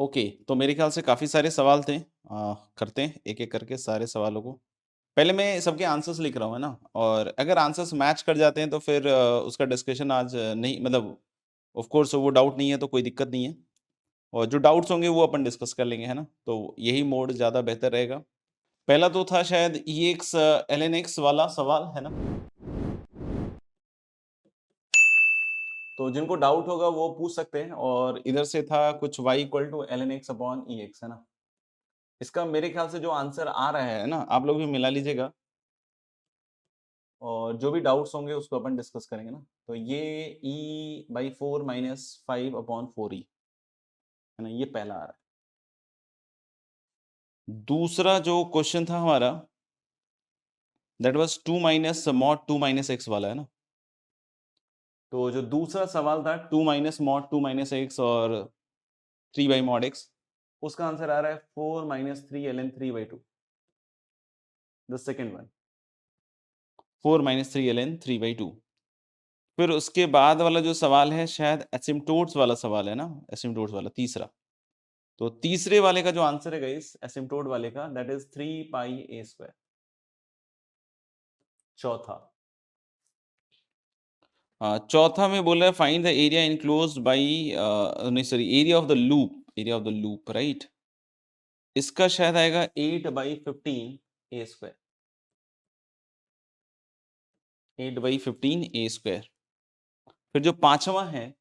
Okay, तो मेरे ख्याल से काफ़ी सारे सवाल थे। करते हैं एक-एक करके सारे सवालों को। पहले मैं सबके आंसर्स लिख रहा हूँ, है ना? और अगर आंसर्स मैच कर जाते हैं तो फिर उसका डिस्कशन आज नहीं मतलब ऑफ कोर्स वो डाउट नहीं है तो कोई दिक्कत नहीं है। और जो डाउट्स होंगे वो अपन डिस्कस कर लेंगे, है ना? तो यही मोड ज़्यादा बेहतर रहेगा। पहला तो था शायद ईएक्स एलएनएक्स वाला सवाल, है ना? तो जिनको डाउट होगा वो पूछ सकते हैं और इधर से था कुछ y equal to lnx upon EX, है ना? इसका मेरे ख्याल से जो आंसर आ रहा है ना, आप लोग भी मिला लीजिएगा और जो भी डाउट्स होंगे उसको अपन डिस्कस करेंगे ना। तो ये e/4 माइनस 5 अपॉन 4e, है ना? ये पहला आ रहा है। दूसरा जो क्वेश्चन था हमारा that was 2 minus mod 2 minus x वाला, है ना? तो जो दूसरा सवाल था 2 माइनस मॉड 2 माइनस x और 3 बाई मॉड x, उसका आंसर आ रहा है 4 minus 3 ln 3/2, the second one. 4 minus 3 ln 3/2। फिर उसके बाद वाला जो सवाल है शायद एसिम्प्टोट्स वाला सवाल है ना? एसिम्प्टोट्स वाला तीसरा। तो तीसरे वाले का जो आंसर है गाइस एसिम्प्टोट वाले का that is 3 pi a square. चौथा चौथा में बोल रहा है find the area enclosed by नहीं sorry area of the loop right? इसका शायद आएगा 8/15 a स्क्वायर। 8/15 a square. फिर जो पांचवा है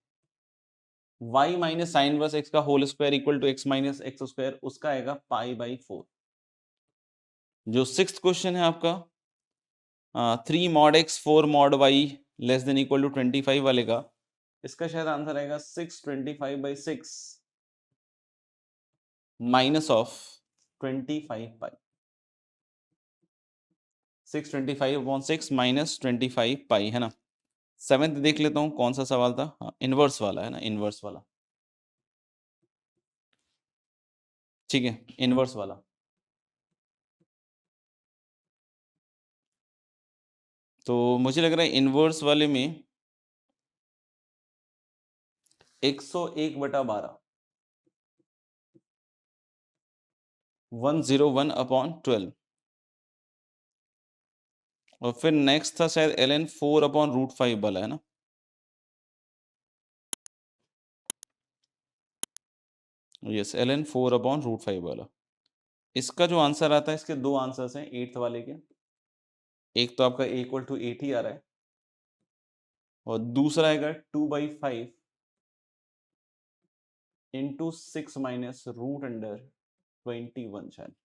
y minus sine inverse x का whole square equal to x minus x square, उसका आएगा पाई/4। जो सिक्स्थ क्वेश्चन है आपका 3 mod x 4 mod y less than equal to 25 वाले का, इसका शायद आंसर आएगा 625/6 minus of 25 pi. 625/6 minus 25 pi, है ना? सेवेंथ देख लेता हूँ कौन सा सवाल था। इनवर्स वाला, है ना? इनवर्स वाला, ठीक है, इनवर्स वाला। तो मुझे लग रहा है इनवर्स वाले में 101/12 101/12 और फिर नेक्स्ट था शायद ln 4/√5 वाला, है ना? यस, ln 4/√5 वाला। इसका जो आंसर आता है, इसके दो आंसर्स हैं एट्थ वाले के। एक तो आपका a इक्वल टू 80 आ रहा है और दूसरा आएगा 2/5 इंटू 6 माइनस √21 शायद।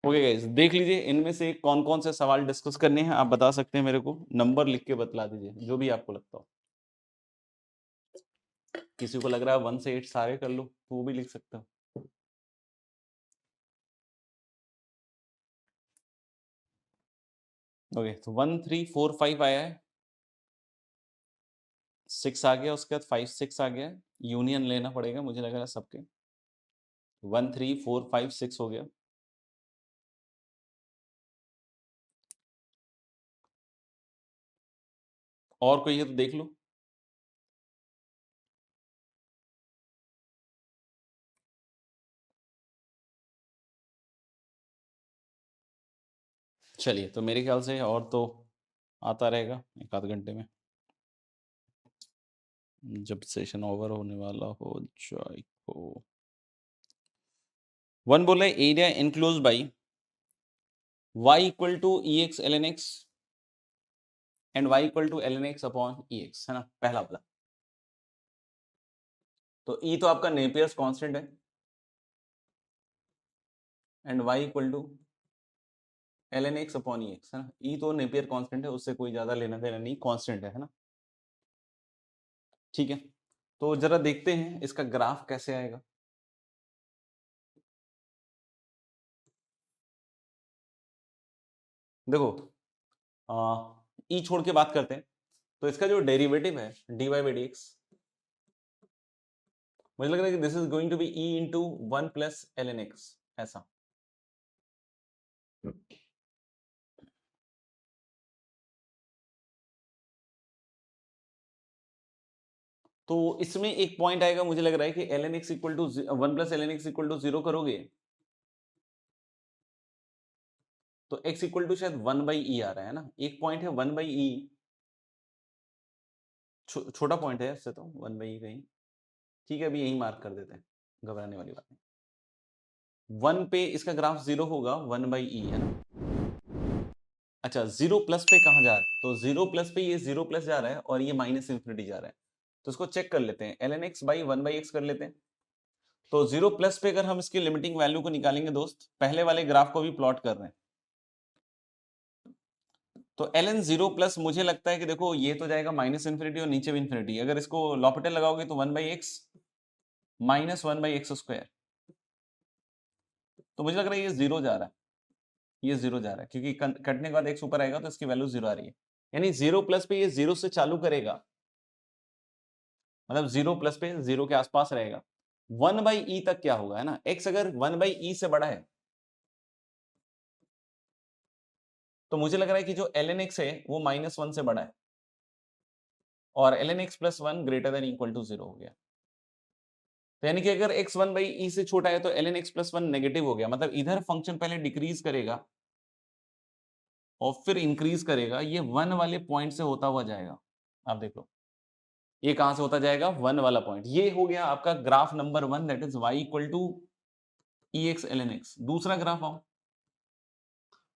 ओके गाइस, देख लीजिए इनमें से कौन कौन से सवाल डिस्कस करने हैं, आप बता सकते हैं मेरे को, नंबर लिख के बतला दीजिए जो भी आपको लगता हो। किसी को लग रहा है 1 से 8 सारे कर लो तो वो भी लिख सकते हो। ओके, तो 1 3 4 5 आया है, 6 आ गया, उसके बाद 5 6 आ गया, यूनियन लेना पड़ेगा मुझे लग रहा है सबके। 1 3 4 5 6 हो गया। और कोई है तो देख लो। चलिए, तो मेरे ख्याल से और तो आता रहेगा एक आध घंटे में, जब सेशन ओवर होने वाला हो जाए। को 1 बोला है area enclose by y equal to EX ln x and y equal to ln x upon EX, है ना? पहला वाला। तो E तो आपका नेपियर्स कांस्टेंट है and y equal to ln x upon EX, है ना? E तो नेपियर कांस्टेंट है, उससे कोई ज्यादा लेना देना नहीं, कांस्टेंट है ना? ठीक है, तो जरा देखते हैं इसका ग्राफ कैसे आएगा। देखो ई छोड़ के बात करते हैं, तो इसका जो डेरिवेटिव है dy/dx, मुझे लग रहा है कि this is going to be e into 1 plus ln x, ऐसा। तो इसमें एक पॉइंट आएगा, मुझे लग रहा है कि ln x equal to 1 plus ln x equal to 0 करोगे तो x इक्वल टू शायद 1 बाई ई आ रहा है ना, एक पॉइंट है 1 बाई ई, छोटा पॉइंट है इससे तो 1 बाई ई कहीं, ठीक है अभी यही मार्क कर देते हैं, घबराने वाली बात नहीं। 1 पे इसका ग्राफ 0 होगा, 1 बाई ई है ना। अच्छा 0 प्लस पे कहां जा रहा है, तो 0 प्लस पे ये 0 प्लस जा रहा है और ये माइनस इंफिनिटी जा रहा है, तो इसको चेक कर लेते हैं, ln x by 1 by x कर लेते हैं। तो 0 प्लस पे अगर हम इसकी लिमिटिंग वैल्यू को निकालेंगे दोस्त, पहले वाले ग्राफ को भी प्लॉट कर रहे हैं, तो ln 0 प्लस मुझे लगता है कि देखो ये तो जाएगा माइनस इंफिनिटी और नीचे भी इंफिनिटी, अगर इसको लॉपिटल लगाओगे तो 1 by x minus 1 by x square, तो मुझे लग रहा है ये 0 जा रहा है, ये 0 जा रहा है क्योंकि कटने के बाद x ऊपर आएगा तो इसकी वैल्यू 0 आ रही है, यानी 0 प्लस पे ये 0 से चालू करेगा, मतलब 0 प्लस पे 0 के आसपास रहेगा। 1 बाई ई तक क्या होगा, है ना, x अगर 1 बाई ई से बड़ा है तो मुझे लग रहा है कि जो ln x है वो -1 से बड़ा है और ln x plus 1 greater than equal to 0 हो गया, तो यानी कि अगर x 1 बाई ई से छोटा है तो ln x प्लस 1 नेगेटिव हो गया, मतलब इधर फंक्शन पहले डिक्रीज करेगा और फिर इंक्रीज करेगा, ये 1 वाले पॉइंट से होता हुआ जाएगा। आप देख लो ये कहां से होता जाएगा, 1 वाला पॉइंट, ये हो गया आपका graph number 1, that is y equal to ex ln x। दूसरा ग्राफ आओ,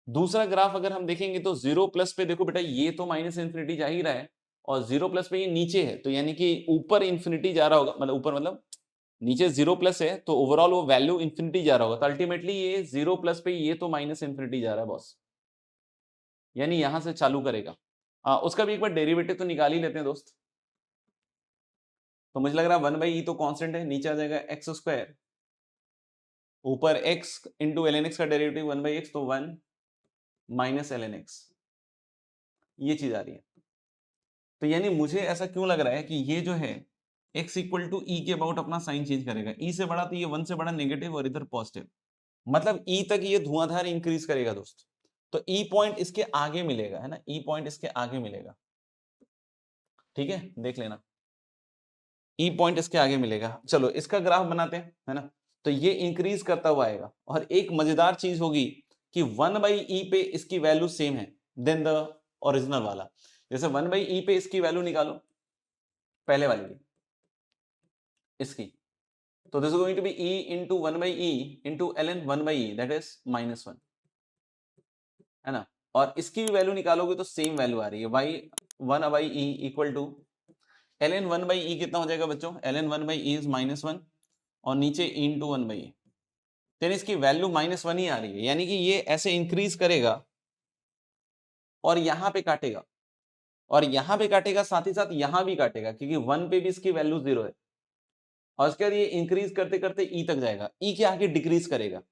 दूसरा ग्राफ अगर हम देखेंगे तो 0 प्लस पे देखो बेटा ये तो माइनस इंफिनिटी जा ही रहा है और 0 प्लस पे ये नीचे है, तो यानी कि ऊपर इंफिनिटी जा रहा होगा, मतलब ऊपर मतलब नीचे 0 प्लस है तो ओवरऑल वो वैल्यू इंफिनिटी जा रहा होगा, तो अल्टीमेटली ये 0 प्लस पे ये तो माइनस इंफिनिटी जा रहा है बॉस, यानी यहां से चालू करेगा। उसका भी एक बार डेरिवेटिव तो निकाल ही लेते हैं दोस्त, तो मुझे लग रहा है 1 बाई ई तो कांस्टेंट है, नीचे आ जाएगा एक्स स्क्वायर, ऊपर x into l n x का डेरिवेटिव 1 बाई एक्स, तो 1 माइनस एल एन एक्स, ये चीज आ रही है। तो यानी मुझे ऐसा क्यों लग रहा है कि ये जो है x इक्वल टू ई के अबाउट अपना साइन चेंज करेगा, ई से बड़ा तो ये 1 से बड़ा नेगेटिव और इधर पॉजिटिव, मतलब ई तक ये धुआंधार इंक्रीज करेगा दोस्त, तो ई पॉइंट इसके आगे मिलेगा, है ना, ई पॉइंट इसके आगे मिलेगा, ठीक है देख लेना, ई पॉइंट इसके आगे मिलेगा। चलो इसका ग्राफ बनाते हैं, है ना, तो ये इंक्रीज करता हुआ आएगा और एक मजेदार चीज होगी कि 1 बाई ई पे इसकी वैल्यू सेम है देन द ओरिजिनल वाला, जैसे 1 बाई ई पे इसकी वैल्यू निकालो पहले वाले की, इसकी, तो this is going to be e into 1 by e into ln 1 by e, that is -1, है ना, और इसकी भी वैल्यू निकालोगे तो सेम वैल्यू आ रही है, y 1 by e equal to ln 1 by e कितना हो जाएगा बच्चों, ln 1 by e इज -1 और नीचे e into 1 by e, यानी इसकी वैल्यू -1 ही आ रही है, यानी कि ये ऐसे इंक्रीज करेगा और यहां पे काटेगा और यहां पे काटेगा, साथ ही साथ यहां भी काटेगा क्योंकि 1 पे भी इसकी वैल्यू 0 है, और उसके बाद ये इंक्रीज करते करते ई तक जाएगा, ई के आगे डिक्रीज करेगा,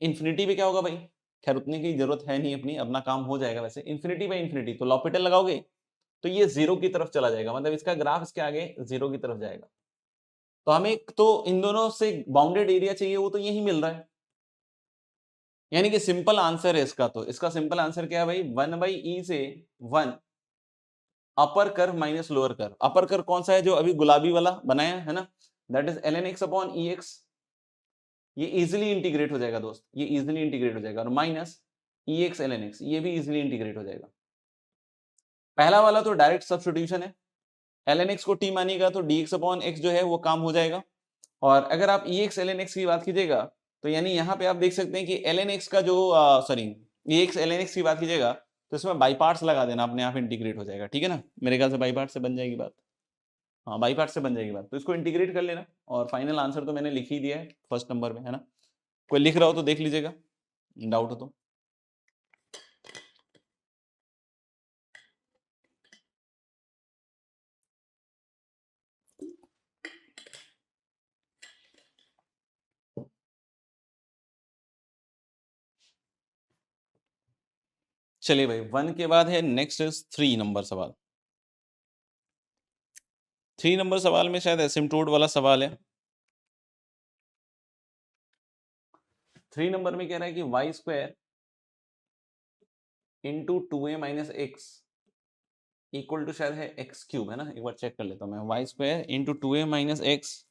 इन्फिनिटी पे क्या होगा भाई, खैर उतने की जरूरत है नहीं, अपनी अपना काम हो जाएगा वैसे, इन्फिनिटी बाई इन्फिनिटी, तो लॉपिटल लगाओगे तो ये 0 की तरफ चला जाएगा, मतलब इसका ग्राफ इसके आगे 0 की तरफ जाएगा, तो हमें तो इन दोनों से बाउंडेड एरिया चाहिए, वो तो यही मिल रहा है, यानी कि सिंपल आंसर है इसका, तो इसका सिंपल आंसर क्या है भाई, 1 बाई ई से 1 अपर कर माइनस लोअर कर, अपर कर कौन सा है जो अभी गुलाबी वाला बनाया है ना, that is ln x upon E x, ये इजिली इंटीग्रेट हो जाएगा दोस्त, ये इजिली इंटीग्रेट हो जाएगा, और माइनस ई एक्स एल एन एक्स, ये भी इजिली इंटीग्रेट हो जाएगा। पहला वाला तो डायरेक्ट सब्स्टिट्यूशन है, एल एन एक्स को टी मानिएगा तो डी एक्स अपॉन एक्स जो है वो काम हो जाएगा, और अगर आप ई एक्स एल एन एक्स की बात कीजिएगा तो यानी यहाँ पे आप देख सकते हैं कि एल एन एक्स का जो सॉरी ई एक्स एल एन एक्स की बात कीजिएगा तो इसमें बाई पार्ट्स लगा देना, अपने आप इंटीग्रेट हो जाएगा, ठीक है ना, मेरे ख्याल से बाई पार्ट से बन जाएगी बात, हाँ बाई पार्ट से बन जाएगी बात, तो इसको इंटीग्रेट कर लेना और फाइनल आंसर तो मैंने लिख ही दिया है फर्स्ट नंबर में, है ना, कोई लिख रहा हो तो देख लीजिएगा, डाउट हो तो। चलिए भाई 1 के बाद है नेक्स्ट इज 3 नंबर सवाल, 3 नंबर सवाल में शायद एसिम्प्टोट वाला सवाल है। 3 नंबर में कह रहा है कि y square into 2a minus x equal to शायद है एक्स क्यूब, है ना, एक बार चेक कर लेता हूं मैं, y square into 2a minus x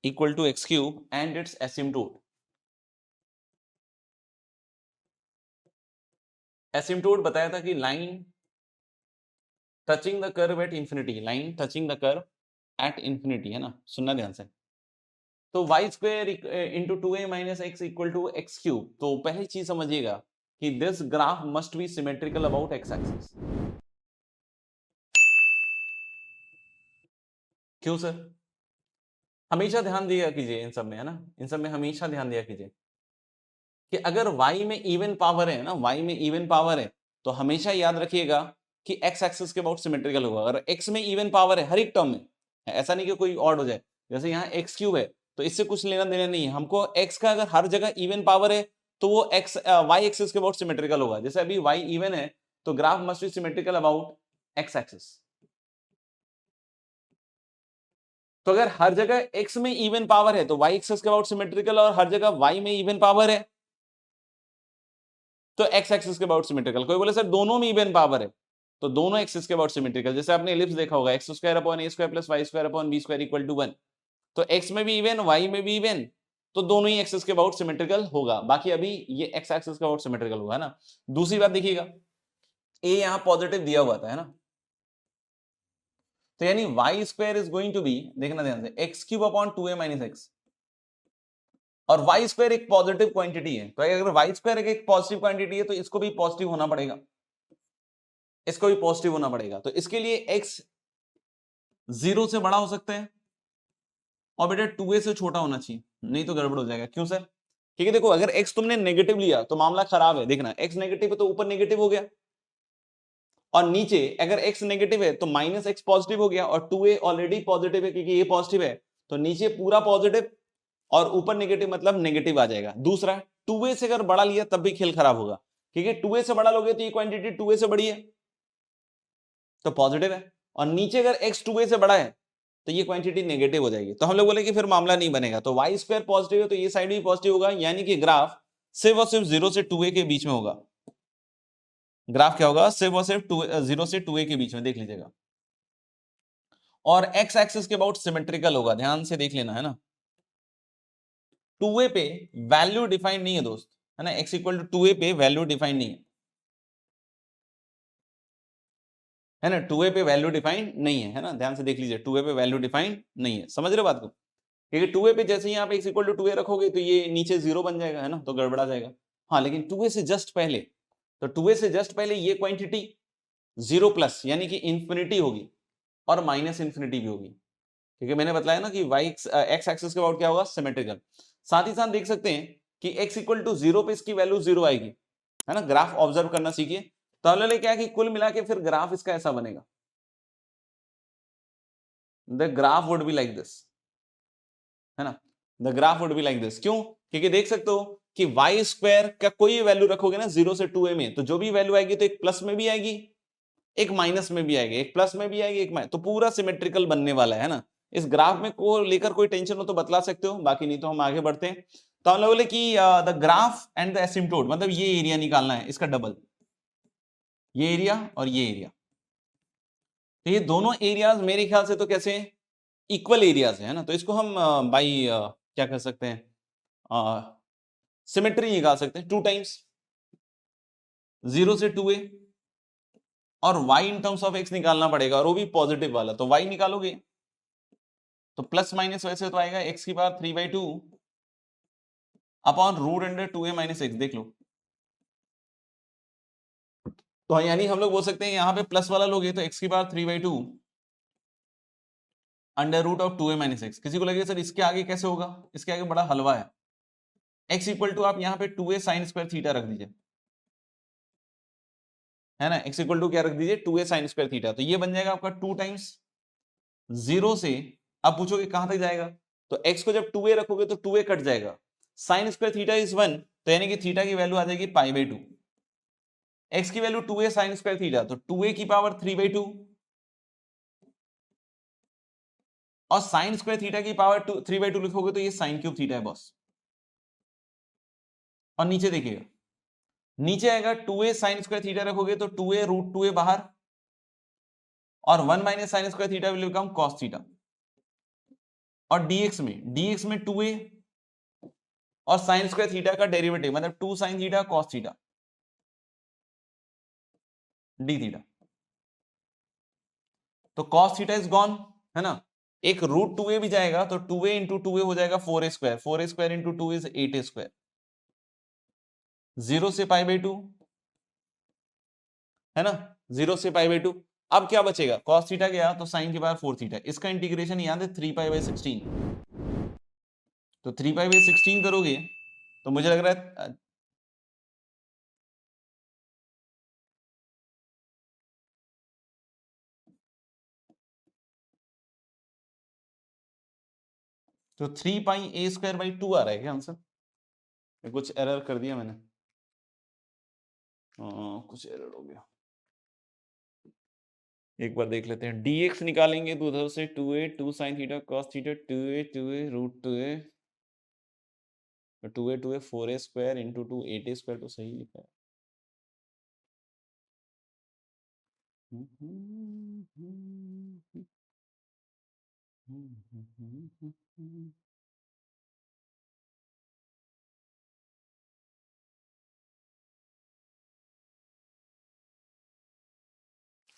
equal to x cube and its asymptote. Asymptote बताया था कि line touching the curve at infinity, line touching the curve at infinity, है ना, सुनना ध्यान से। तो y square into 2a minus x equal to x cube, तो पहली चीज समझिएगा कि this graph must be symmetrical about x axis. क्यों सर? हमेशा ध्यान दिया कीजिए इन सब में, है ना, इन सब में हमेशा ध्यान दिया कीजिए कि अगर y में इवन पावर है ना, y में इवन पावर है, तो हमेशा याद रखिएगा कि x एक्सिस के अबाउट सिमेट्रिकल होगा। अगर x में इवन पावर है हर एक टर्म में, ऐसा नहीं कि कोई ऑड हो जाए, जैसे यहाँ x क्यूब है तो इससे कुछ लेना देना नहीं है हमको, x का अगर हर जगह इवन पावर है तो वो y एक्सिस के अबाउट सिमेट्रिकल होगा। जैसे अभी y इवन है तो graph must be symmetrical about x axis. तो अगर हर जगह x में इवन पावर है तो y एक्सिस के अबाउट सिमेट्रिकल, और हर जगह y में इवन पावर है तो x एक्सिस के अबाउट सिमेट्रिकल। कोई बोले सर दोनों में इवन पावर है, तो दोनों एक्सिस के अबाउट सिमेट्रिकल। जैसे आपने एलिप्स देखा होगा, x square upon a square plus y square upon b square equal to 1, तो x में भी इवन y में भी इवन, तो दोनों ही एक्सिस के अबाउट सिमेट्रिकल होगा। बाकी अभी ये x एक्सिस के अबाउट सिमेट्रिकल होगा, है ना। दूसरी बात देखिएगा, a यहां पॉजिटिव दिया हुआ था, है ना, तो यानी y square is going to be, देखना ध्यान से, x cube upon 2a minus x, और वाई स्क्वायर एक पॉजिटिव क्वांटिटी है, तो अगर वाई स्क्वायर एक पॉजिटिव क्वांटिटी है तो इसको भी पॉजिटिव होना पड़ेगा, इसको भी पॉजिटिव होना पड़ेगा। तो इसके लिए x 0 से बड़ा हो सकता है और बेटा 2a से छोटा होना चाहिए, नहीं तो गड़बड़ हो जाएगा। क्यों सर? क्योंकि देखो अगर x तुमने नेगेटिव लिया तो मामला खराब है। देखना x नेगेटिव है तो ऊपर नेगेटिव हो गया, और नीचे अगर x नेगेटिव है तो माइनस x पॉजिटिव हो गया, और 2a ऑलरेडी पॉजिटिव है क्योंकि ये पॉजिटिव है, तो नीचे पूरा पॉजिटिव और ऊपर नेगेटिव, मतलब नेगेटिव आ जाएगा। दूसरा, 2a से अगर बड़ा लिया तब भी खेल खराब होगा, क्योंकि 2a से बड़ा लोगे तो ये क्वांटिटी 2a से बड़ी है तो पॉजिटिव है, और नीचे अगर x 2a से बड़ा है तो ये क्वांटिटी नेगेटिव हो जाएगी। तो हम लोग बोले कि फिर मामला नहीं बनेगा। तो वाई स्क्वायर पॉजिटिव है तो ये साइड भी पॉजिटिव होगा, यानी कि ग्राफ सिर्फ और सिर्फ 0 से 2a के बीच में होगा। ग्राफ क्या होगा? सिर्फ और सिर्फ 0 से 2a के बीच में, देख लीजिएगा। और x एक्सिस के अबाउट सिमेट्रिकल होगा, ध्यान से देख लेना, है ना। 2a पे वैल्यू डिफाइंड नहीं है दोस्त, है ना, x इक्वल टू 2a पे वैल्यू डिफाइंड नहीं है ना, 2a पे वैल्यू डिफाइंड नहीं है ना, ध्यान से देख लीजिए, 2a पे वैल्यू डिफाइंड नहीं है, समझ रहे हो बात को? क्योंकि 2a पे जैसे ही आप x इक्वल टू 2a रखोगे तो ये नीचे 0 बन जाएगा, है ना, तो गड़बड़ा जाएगा। हाँ, लेकिन 2a से जस्ट पहले, तो 2a से जस्ट पहले ये क्वांटिटी 0 प्लस यानी कि इंफिनिटी होगी, और माइनस इंफिनिटी भी होगी, क्योंकि मैंने बताया ना कि y x एक्सिस के अबाउट क्या होगा? सिमेट्रिकल। साथ ही साथ देख सकते हैं कि x इक्वल टू 0 पे इसकी वैल्यू 0 आएगी, है ना। ग्राफ ऑब्जर्व करना सीखिए, तो हम लोग क्या कि कुल मिला के फिर ग्राफ इसका ऐसा बनेगा, the graph would be like this, है ना, the graph would be like this. क्यों? क्योंकि देख सकते हो कि वाई स्क्वायर का कोई वैल्यू रखोगे ना 0 से 2a में, तो जो भी वैल्यू आएगी तो एक प्लस में भी आएगी, एक माइनस में भी आएगी, एक प्लस में भी आएगी, एक माइनस, तो पूरा सिमेट्रिकल बनने वाला है ना। इस ग्राफ में को लेकर कोई टेंशन हो तो बतला सकते हो, बाकी नहीं तो हम आगे बढ़ते हैं। तो हम लोग बोले कि the graph and the asymptote, मतलब ये एरिया निकालना है इसका डबल, ये एरिया और ये एरिया, तो ये दोनों एरियाज मेरे ख्याल से तो कैसे इक्वल एरियाज है ना, तो इसको हम बाई क्या कर सकते हैं, सिमेट्री निकाल सकते हैं, 2 टाइम्स 0 से 2a, और y in terms of x निकालना पड़ेगा, और वो भी पॉजिटिव वाला, तो y निकालोगे तो प्लस माइनस वैसे तो आएगा x की power 3/2 upon root under 2a minus x, देख लो। तो यानी हम लोग बोल सकते हैं यहाँ पे प्लस वाला लोगे तो x की power 3/2 under root of 2a minus x. किसी को लगे सर इसके आगे कैसे होगा? इसके आगे बड़ा हलवा है। x इक्वल टू आप यहाँ पे 2a साइन स्क्वायर थीटा रख दीजिए, है ना, x इक्वल टू क्या रख दीजिए? 2a साइन स्क्वायर थीटा, तो ये बन जाएगा आपका 2 टाइम्स 0 से, अब पूछोगे कहां तक जाएगा, तो x को जब 2a रखोगे तो 2a कट जाएगा, साइन स्क्वायर थीटा इज 1, तो यानी कि थीटा की वैल्यू आ जाएगी π/2, x की value 2a sign square theta, तो 2a की पावर 3/2, और साइन स्क्वायर थीटा की पावर 3/2 लिखोगे तो ये साइन क्यूब थीटा है बॉस। और नीचे देखिएगा, नीचे आएगा 2a साइन स्क्वायर थीटा रखोगे तो 2a रूट 2a बाहर, और 1 minus sign square theta will become cos theta. और dx में 2a और साइन स्क्वायर थीटा का डेरिवेटिव मतलब 2 sine theta cos theta D theta. तो कॉस थीटा इज गॉन, है ना। एक रूट 2a भी जाएगा तो 2a इंटू 2a हो जाएगा 4a square, 4a square into 2 is 8a square. 0 से पाई बाई 2, है ना, 0 से पाई बाई 2। अब क्या बचेगा, कॉस थीटा गया तो साइन के बाद 4 थीटा, इसका इंटीग्रेशन याद है 3 पाई बाई 16। तो 3 पाई बाई 16 करोगे तो मुझे लग रहा है तो 3 पाई a स्क्वायर बाई 2 आ रहा है क्या आंसर? कुछ एरर कर दिया मैंने, कुछ एरर हो गया। एक बार देख लेते हैं, dx निकालेंगे तो उधर से 2a 2 sin theta cos theta 2a root 2a 2a 4a square into 2 8a square, तो सही लिखा है।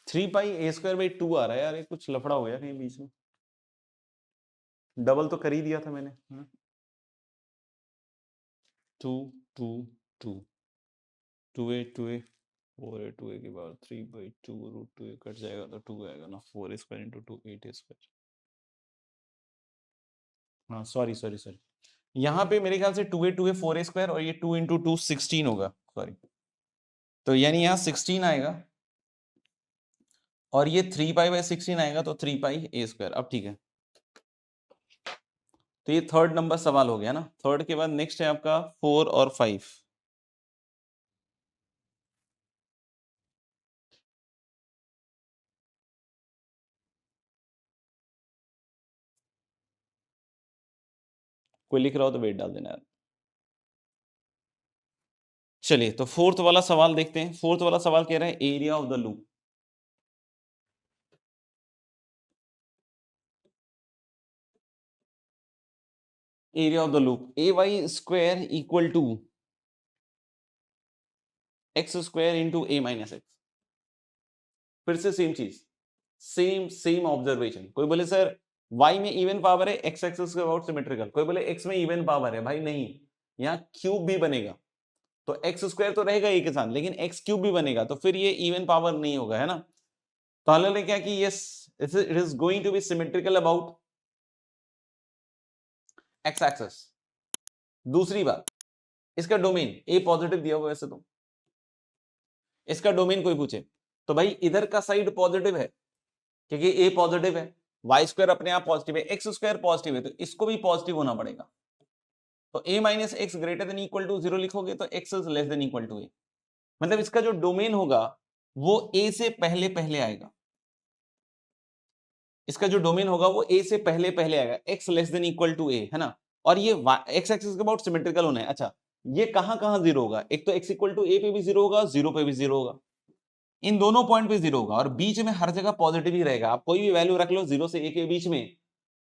Three pi a square by 2 आ रहा है यार, ये कुछ लफड़ा हो गया कहीं बीच में, डबल तो कर ही दिया था मैंने। 2 2 2 2a 4a 2a के बाद 3 बाई 2 रूट 2a कट जाएगा तो 2 आएगा ना, 4a square into 2 8a square. हाँ सॉरी यहाँ पे मेरे ख्याल से 2a 4a स्क्वायर और ये 2 इंटू 2 16 होगा, सॉरी। तो यानी यहाँ 16 आएगा और ये 3 पाई बाई 16 आएगा तो 3 पाई a स्क्वायर। अब ठीक है, तो ये थर्ड नंबर सवाल हो गया ना। थर्ड के बाद नेक्स्ट है आपका 4 और 5। कोई लिख रहा हो तो वेट डाल देना यार। चलिए तो फोर्थ वाला सवाल देखते हैं। फोर्थ वाला सवाल कह रहा है area of the loop. Area of the loop a y square equal to x square into a minus x. फिर से सेम चीज, सेम ऑब्जर्वेशन। कोई बोले सर y में इवन पावर है, x एक्सिस के अबाउट सिमेट्रिकल। कोई बोले x में इवन पावर है, भाई नहीं, यहाँ क्यूब भी बनेगा तो एक्स स्क्वायर तो रहेगा एक के साथ, लेकिन एक्स क्यूब भी बनेगा तो फिर ये इवन पावर नहीं होगा, है ना। तो हम ने क्या कि yes it is going to be symmetrical about x axis. दूसरी बात, इसका डोमेन ए पॉजिटिव दिया हुआ, वैसे तो इसका डोमेन कोई पूछे तो भाई इधर का साइड पॉजिटिव है क्योंकि ए पॉजिटिव है, वाई स्क्वायर अपने आप पॉजिटिव है, एक्स स्क्वायर पॉजिटिव है, तो इसको भी पॉजिटिव होना पड़ेगा। तो a minus x greater than equal to 0 लिखोगे तो x is less than equal to a, मतलब इसका जो डोमेन होगा वो ए से पहले पहले आएगा। इसका जो डोमेन होगा वो ए से पहले पहले आएगा, x less than equal to a, है ना। और ये एक्स एक्सिस के अबाउट सिमेट्रिकल होना है। अच्छा, ये कहां कहां जीरो होगा, एक तो एक्स इक्वल टू ए पे भी जीरो होगा, जीरो पे भी जीरो होगा, इन दोनों पॉइंट पे जीरो होगा, और बीच में हर जगह पॉजिटिव ही रहेगा। आप कोई भी वैल्यू रख लो 0 से a के बीच में,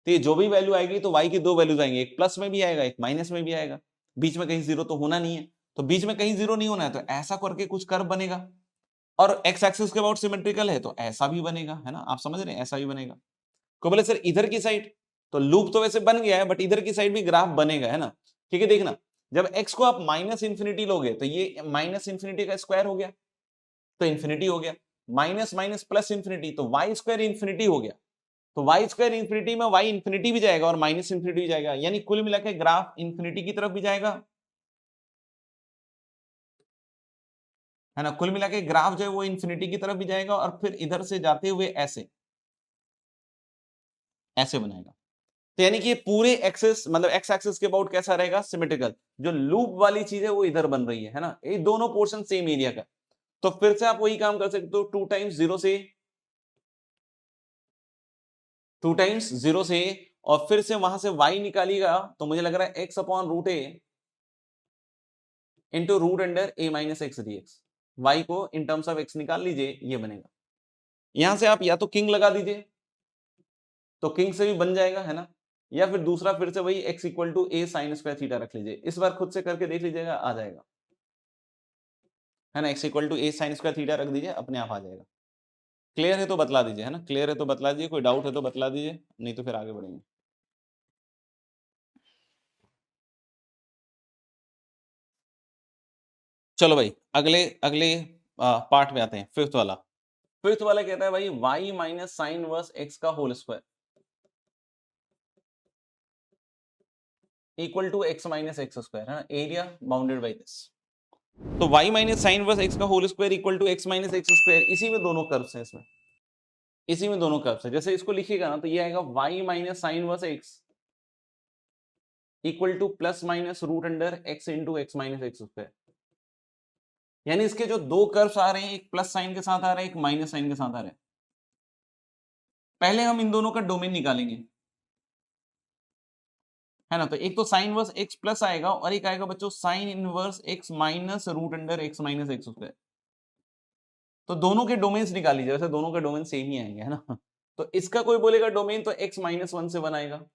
तो ये जो भी वैल्यू आएगी तो y की दो वैल्यूज आएंगे, एक प्लस में भी आएगा एक माइनस में भी आएगा, बीच में कहीं जीरो तो होना नहीं है। तो बीच में कहीं जीरो नहीं होना है तो ऐसा करके कुछ कर्व बनेगा, और एक्स एक्सिस के अबाउट सिमेट्रिकल है तो ऐसा भी बनेगा, है ना। आप समझ रहे हैं, ऐसा भी बनेगा। को बोले सर इधर की साइड, तो लूप तो वैसे बन गया है बट इधर की साइड भी ग्राफ बनेगा, है ना। ठीक है, देखना, जब x को आप माइनस इंफिनिटी लोगे तो ये माइनस इंफिनिटी का स्क्वायर हो गया तो इंफिनिटी हो गया, माइनस माइनस प्लस इंफिनिटी तो वाई स्क्वायर इंफिनिटी हो गया, तो वाई स्क्वायर इंफिनिटी में वाई इंफिनिटी भी जाएगा और माइनस इंफिनिटी भी जाएगा, यानी कुल मिलाकर ग्राफ इंफिनिटी की तरफ भी जाएगा, है ना। कुल मिलाकर ग्राफ जो है वो इंफिनिटी की तरफ भी जाएगा और फिर इधर से जाते हुए ऐसे ऐसे बनाएगा। तो यानी कि पूरे एक्सिस मतलब एक्स एक्सिस के अबाउट कैसा रहेगा, सिमेट्रिकल। जो लूप वाली चीज है वो इधर बन रही है ना, ये दोनों पोर्शन सेम एरिया का। तो फिर से आप वही काम कर सकते हो, 2 टाइम्स 0 से 2 टाइम्स 0 से, और फिर से वहां से y निकालिएगा तो मुझे लग रहा है x upon root a into root under a minus x d x. Y को इन टर्म्स ऑफ एक्स निकाल लीजिए, ये बनेगा। यहां से आप या तो किंग लगा दीजिए तो किंग से भी बन जाएगा, है ना, या फिर दूसरा फिर से वही x equal to a sine square theta रख लीजिए। इस बार खुद से करके देख लीजिएगा, आ जाएगा, है ना। x equal to a sine square theta रख दीजिए, अपने आप आ जाएगा। क्लियर है तो बतला दीजिए, है ना, क्लियर है तो बतला दीजिए, कोई डाउट है तो बतला दीजिए, नहीं तो फिर आगे बढ़ेंगे। चलो भाई अगले अगले पार्ट में आते हैं, फिफ्थ वाला। फिफ्थ वाला कहता है भाई y minus sine verse x का whole square equal to x minus x square, है ना, एरिया बाउंडेड बाय दिस। तो y minus sine verse x का whole square equal to x minus x square, इसी में दोनों कर्व्स हैं, इसमें इसी में दोनों कर्व्स हैं। जैसे इसको लिखिएगा ना तो ये आएगा y minus sine verse x equal to plus minus root under x into x minus x square. यानी इसके जो दो कर्व्स आ रहे हैं, एक प्लस साइन के साथ आ रहा है, एक माइनस साइन के साथ आ रहा है। पहले हम इन दोनों का डोमेन निकालेंगे, है ना। तो एक तो साइन इनवर्स x प्लस आएगा और एक आएगा बच्चों sine inverse x minus root under x minus x square. तो दोनों के डोमेन्स निकाल लीजिए, वैसे दोनों के डोमेन सेम ही आएंगे, है ना। तो इसका कोई बोलेगा डोमेन तो x माइनस 1 से 1 आएगा,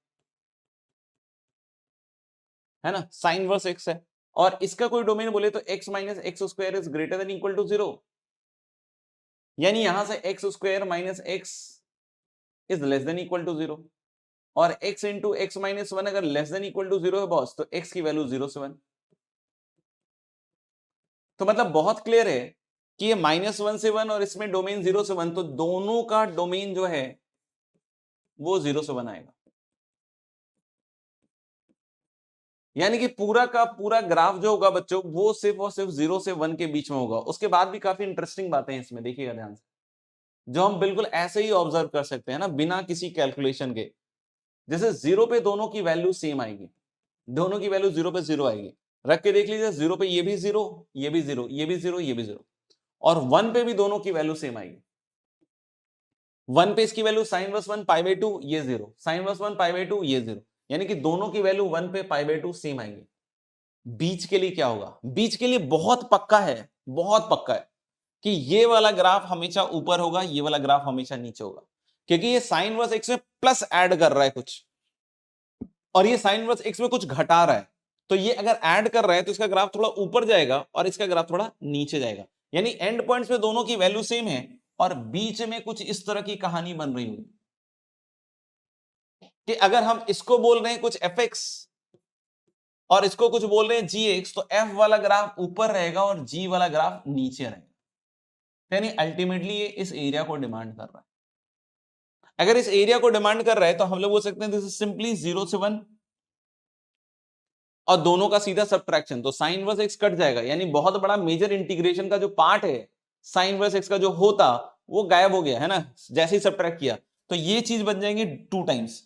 है ना, साइन इनवर्स x है। और इसका कोई डोमेन बोले तो x minus x square is greater than equal to 0, यानी यहां से x square minus x is less than equal to 0, और x इंटू एक्स माइनस 1 अगर लेस देन इक्वल टू 0 है बॉस, तो x की वैल्यू 0 से 1। तो मतलब बहुत क्लियर है कि ये -1 से 1 और इसमें डोमेन 0 से 1, तो दोनों का डोमेन जो है वो 0 से 1 आएगा। यानी कि पूरा का पूरा ग्राफ जो होगा बच्चों वो सिर्फ और सिर्फ 0 से 1 के बीच में होगा। उसके बाद भी काफी इंटरेस्टिंग बातें हैं इसमें, देखिएगा ध्यान से, जो हम बिल्कुल ऐसे ही ऑब्जर्व कर सकते हैं ना, बिना किसी कैलकुलेशन के। जैसे 0 पे दोनों की वैल्यू सेम आएगी, दोनों की वैल्यू 0 पे 0 आएगी, रख के देख लीजिए, 0 पे ये भी 0, ये भी 0, ये भी 0, ये भी 0, और 1 पे भी दोनों की वैल्यू सेम आएगी। 1 पे इसकी value sine verse 1 pi by 2, ये 0, साइन वर्स 1 पाई बाई 2, ये 0, यानी कि दोनों की वैल्यू 1 पे पाई बाई 2 सेम आएंगी। बीच के लिए क्या होगा, बीच के लिए बहुत पक्का है, बहुत पक्का है कि ये वाला ग्राफ हमेशा ऊपर होगा, ये वाला ग्राफ हमेशा नीचे होगा, क्योंकि ये साइन वर्स एक्स में प्लस ऐड कर रहा है कुछ, और ये साइन वर्स एक्स में कुछ घटा रहा है। तो ये अगर ऐड कर रहा है तो इसका ग्राफ थोड़ा ऊपर जाएगा और इसका ग्राफ थोड़ा नीचे जाएगा, यानी एंड पॉइंट्स पे दोनों की वैल्यू सेम है और बीच में कुछ इस तरह की कहानी बन रही होगी कि अगर हम इसको बोल रहे हैं कुछ fx और इसको कुछ बोल रहे हैं gx, तो f वाला ग्राफ ऊपर रहेगा और g वाला ग्राफ नीचे रहेगा। यानी अल्टीमेटली ये इस एरिया को डिमांड कर रहा है। अगर इस एरिया को डिमांड कर रहा है तो हम लोग बोल सकते हैं दिस इज सिंपली 0 से 1 और दोनों का सीधा सब्ट्रैक्शन, तो साइन इनवर्स एक्स कट जाएगा, यानी बहुत बड़ा मेजर इंटीग्रेशन का जो पार्ट है साइन इनवर्स एक्स का जो होता वो गायब हो गया, है ना, जैसे ही सब्ट्रैक्ट किया। तो ये चीज बन जाएंगी 2 टाइम्स,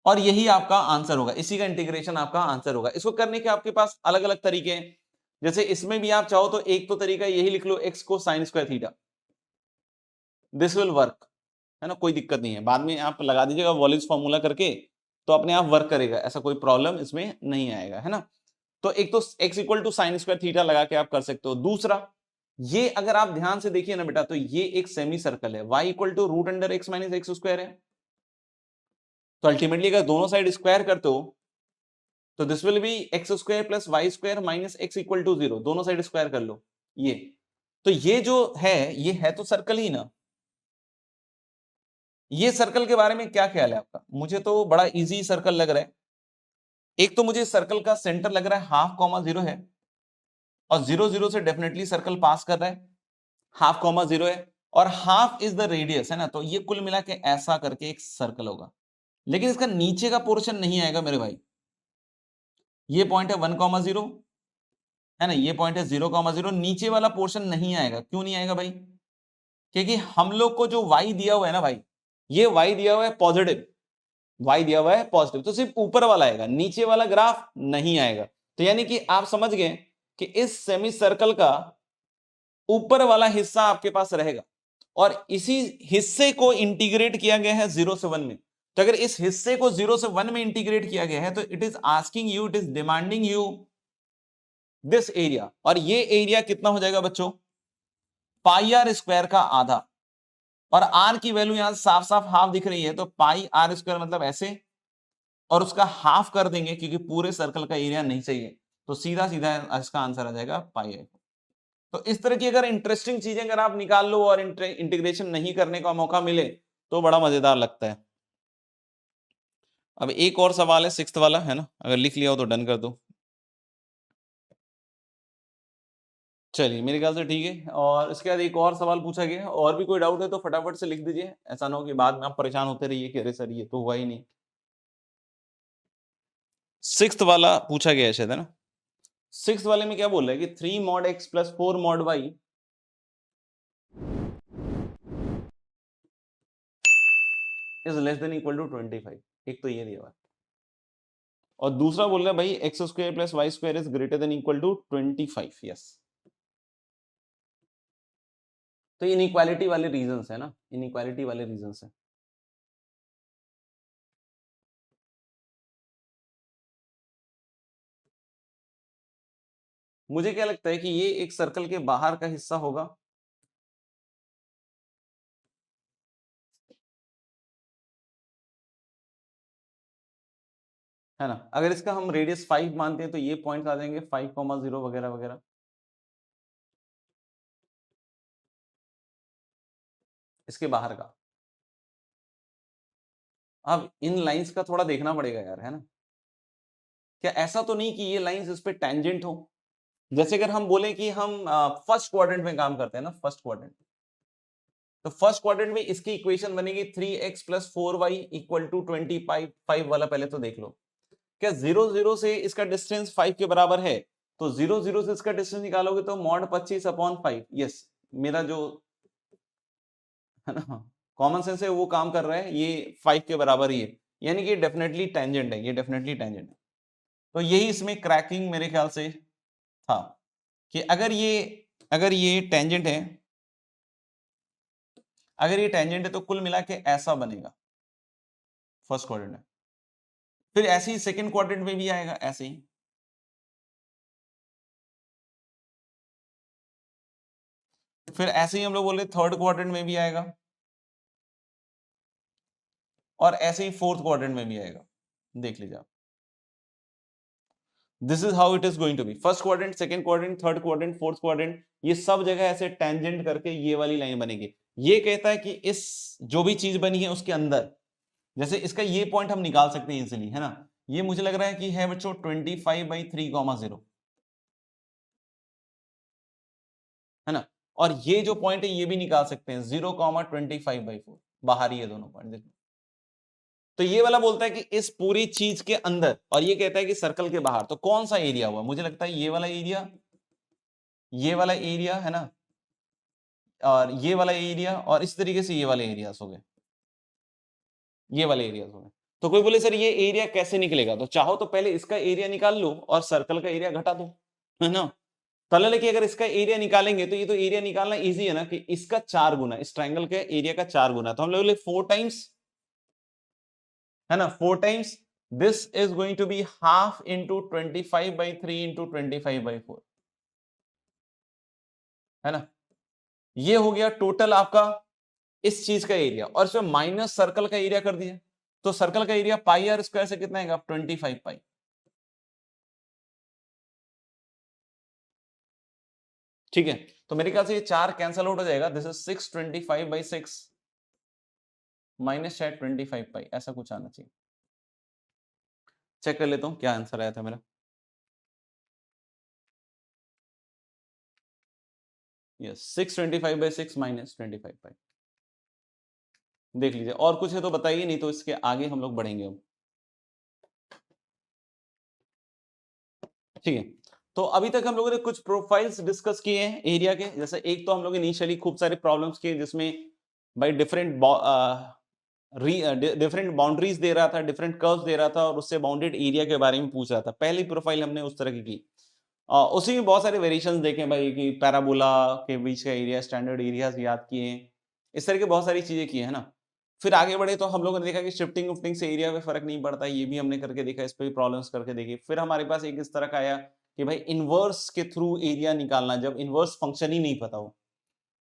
और यही आपका आंसर होगा, इसी का इंटीग्रेशन आपका आंसर होगा। इसको करने के आपके पास अलग अलग तरीके हैं, जैसे इसमें भी आप चाहो तो एक तो तरीका यही लिख लो, एक्स को sign square theta, this will work, है ना, कोई दिक्कत नहीं है, बाद में आप लगा दीजिएगा वॉल्यूज फॉर्मूला करके, तो अपने आप वर्क करेगा, ऐसा कोई प्रॉब्लम इसमें नहीं आएगा, है ना। तो एक तो x equal to sine square theta लगा के आप कर सकते हो। दूसरा, ये अगर आप ध्यान से देखिए ना बेटा, तो ये एक सेमी सर्कल है, y equal to root under x minus x square है, तो अल्टीमेटली अगर दोनों साइड स्क्वायर करते हो तो this will be x square plus y square minus x equal to 0, दोनों साइड स्क्वायर कर लो ये। तो ये जो है ये है तो सर्कल ही ना। ये सर्कल के बारे में क्या ख्याल है आपका? मुझे तो बड़ा इजी सर्कल लग रहा है। एक तो मुझे सर्कल का सेंटर लग रहा है 1/2, 0 है, और 0 0 से डेफिनेटली सर्कल पास कर रहा है, 1/2, 0 है, और हाफ इज द रेडियस, है ना, तो ये कुल मिला के ऐसा करके एक सर्कल होगा। लेकिन इसका नीचे का पोर्शन नहीं आएगा मेरे भाई, ये पॉइंट है 1,0, है ना, ये पॉइंट है 0,0, नीचे वाला पोर्शन नहीं आएगा। क्यों नहीं आएगा भाई? क्योंकि हम लोग को जो y दिया हुआ है ना भाई, ये y दिया हुआ है पॉजिटिव, y दिया हुआ है पॉजिटिव, तो सिर्फ ऊपर वाला आएगा, नीचे वाला ग्राफ नहीं आएगा। तो यानी कि आप समझ गए कि इस सेमी सर्कल का ऊपर वाला हिस्सा आपके पास रहेगा और इसी हिस्से को इंटीग्रेट किया गया है 0 से 1 में, तो अगर इस हिस्से को 0 से 1 में इंटीग्रेट किया गया है तो it is asking you, it is demanding you this area, और ये एरिया कितना हो जाएगा बच्चों, पाई आर स्क्वायर का आधा, और आर की वैल्यू यहां साफ साफ हाफ दिख रही है, तो पाई आर स्क्वायर मतलब ऐसे, और उसका हाफ कर देंगे क्योंकि पूरे सर्कल का एरिया नहीं चाहिए, तो सीधा सीधा इसका आंसर आ जाएगा पाई आर। तो इस तरह की अगर इंटरेस्टिंग चीजें अगर आप निकाल लो और इंटीग्रेशन नहीं करने का मौका मिले तो बड़ा मजेदार लगता है। अब एक और सवाल है, सिक्स्थ वाला है ना, अगर लिख लिया हो तो डन कर दो। चलिए मेरे ख्याल से ठीक है, और इसके बाद एक और सवाल पूछा गया है, और भी कोई डाउट है तो फटाफट से लिख दीजिए, ऐसा ना हो कि बाद में आप परेशान होते रहिए कि अरे सर ये तो हुआ ही नहीं। सिक्स्थ वाला पूछा गया है शायद, है ना। सिक्स्थ वाले में क्या बोल रहा है कि 3 mod x plus 4 mod y is less than equal to 25। एक तो ये दिया हुआ है, और दूसरा बोल रहा है भाई x square plus y square is greater than equal to 25। Yes, तो इनइक्वालिटी वाले रीजंस है ना, इनइक्वालिटी वाले रीजंस है। मुझे क्या लगता है कि ये एक सर्कल के बाहर का हिस्सा होगा, है ना। अगर इसका हम रेडियस 5 मानते हैं तो ये पॉइंट्स आ जाएंगे 5,0 वगैरह वगैरह, इसके बाहर का। अब इन लाइंस का थोड़ा देखना पड़ेगा यार, है ना। क्या ऐसा तो नहीं कि ये लाइंस इस पे टेंजेंट हो, जैसे अगर हम बोले कि हम फर्स्ट क्वाड्रेंट में काम करते हैं ना, फर्स्ट क्वाड्रेंट, तो फर्स्ट क्वाड्रेंट में इसकी इक्वेशन बनेगी 3x plus 4y equal to 25 वाला पहले तो देख लो। क्या 0 0 से इसका डिस्टेंस 5 के बराबर है, तो 0 0 से इसका डिस्टेंस निकालोगे तो मॉड 25/5। यस, मेरा जो है ना कॉमन सेंस है वो काम कर रहा है, ये 5 के बराबर ही है, यानी कि डेफिनेटली टेंजेंट है, ये डेफिनेटली टेंजेंट है। तो यही इसमें क्रैकिंग मेरे ख्याल से था कि अगर ये टेंजेंट है, अगर ये टेंजेंट है तो कुल मिला के ऐसा बनेगा फर्स्ट क्वाड्रेंट में, फिर ऐसे ही सेकंड क्वाड्रेंट में भी आएगा ऐसे ही, फिर ऐसे ही हम लोग बोले थर्ड क्वाड्रेंट में भी आएगा, और ऐसे ही फोर्थ क्वाड्रेंट में भी आएगा। देख लीजिए आप, this is how it is going to be, first quadrant, second quadrant, third quadrant, fourth quadrant, ये सब जगह ऐसे टेंजेंट करके ये वाली लाइन बनेगी। ये कहता है कि इस जो भी चीज बनी है उसके अंदर, जैसे इसका ये पॉइंट हम निकाल सकते हैं इजीली, है ना। ये मुझे लग रहा है कि है बच्चों 25/3,0, है ना। और ये जो पॉइंट है ये भी निकाल सकते हैं 0,25/4, बाहर ही है दोनों पॉइंट, देखो। तो ये वाला बोलता है कि इस पूरी चीज के अंदर, और ये कहता है कि सर्कल के बाहर, तो कौन सा एरिया हुआ, मुझे लगता है ये वाला एरिया, ये वाला एरिया, है ना, और ये वाला एरिया, और इस तरीके से ये वाले एरियाज हो गए, ये वाले एरियाज हो गए। तो कोई बोले सर ये एरिया कैसे निकलेगा, तो चाहो तो पहले इसका एरिया निकाल लो और सर्कल का एरिया घटा दो, है ना। पहले लेकिन अगर इसका एरिया निकालेंगे तो ये तो एरिया निकालना इजी है ना, कि इसका 4 गुना, इस ट्रायंगल के एरिया का 4 गुना, तो हम लोग 4 टाइम्स, है ना, 4 times this is going to be half into 25/3 into 25/4, है ना। ये हो गया टोटल आपका इस चीज का एरिया, और इसमें माइनस सर्कल का एरिया कर दिया, तो सर्कल का एरिया पाई आर स्क्वायर से कितना आएगा, 25 पाई। ठीक है, तो मेरे ख्याल से ये 4 कैंसल आउट हो जाएगा, दिस इज 625/6 माइनस 25 पाई, ऐसा कुछ आना चाहिए। चेक कर लेता हूं क्या आंसर आया था मेरा। यस, 625/6 माइनस 25 पाई। देख लीजिए, और कुछ है तो बताइए, नहीं तो इसके आगे हम लोग बढ़ेंगे अब। ठीक है, तो अभी तक हम लोगों ने कुछ प्रोफाइल्स डिस्कस किए हैं एरिया के, जैसे एक तो हम लोग इनिशियली खूब सारे प्रॉब्लम्स किए जिसमें भाई डिफरेंट बाउंड्रीज दे रहा था, डिफरेंट कर्व्स दे रहा था, और उससे बाउंडेड एरिया के बारे में पूछ रहा था। पहली प्रोफाइल हमने उस तरह की। उसी में बहुत सारे वेरिएशंस देखे भाई, कि पैराबोला के बीच का एरिया, स्टैंडर्ड एरियाज याद किए, इस तरह की बहुत सारी चीजें की है ना। फिर आगे बढ़े तो हम लोगों ने देखा कि शिफ्टिंग उफ्टिंग से एरिया में फर्क नहीं पड़ता, ये भी हमने करके देखा, इस पे भी प्रॉब्लम्स करके देखी। फिर हमारे पास एक इस तरह का आया कि भाई इनवर्स के थ्रू एरिया निकालना, जब इनवर्स फंक्शन ही नहीं पता हो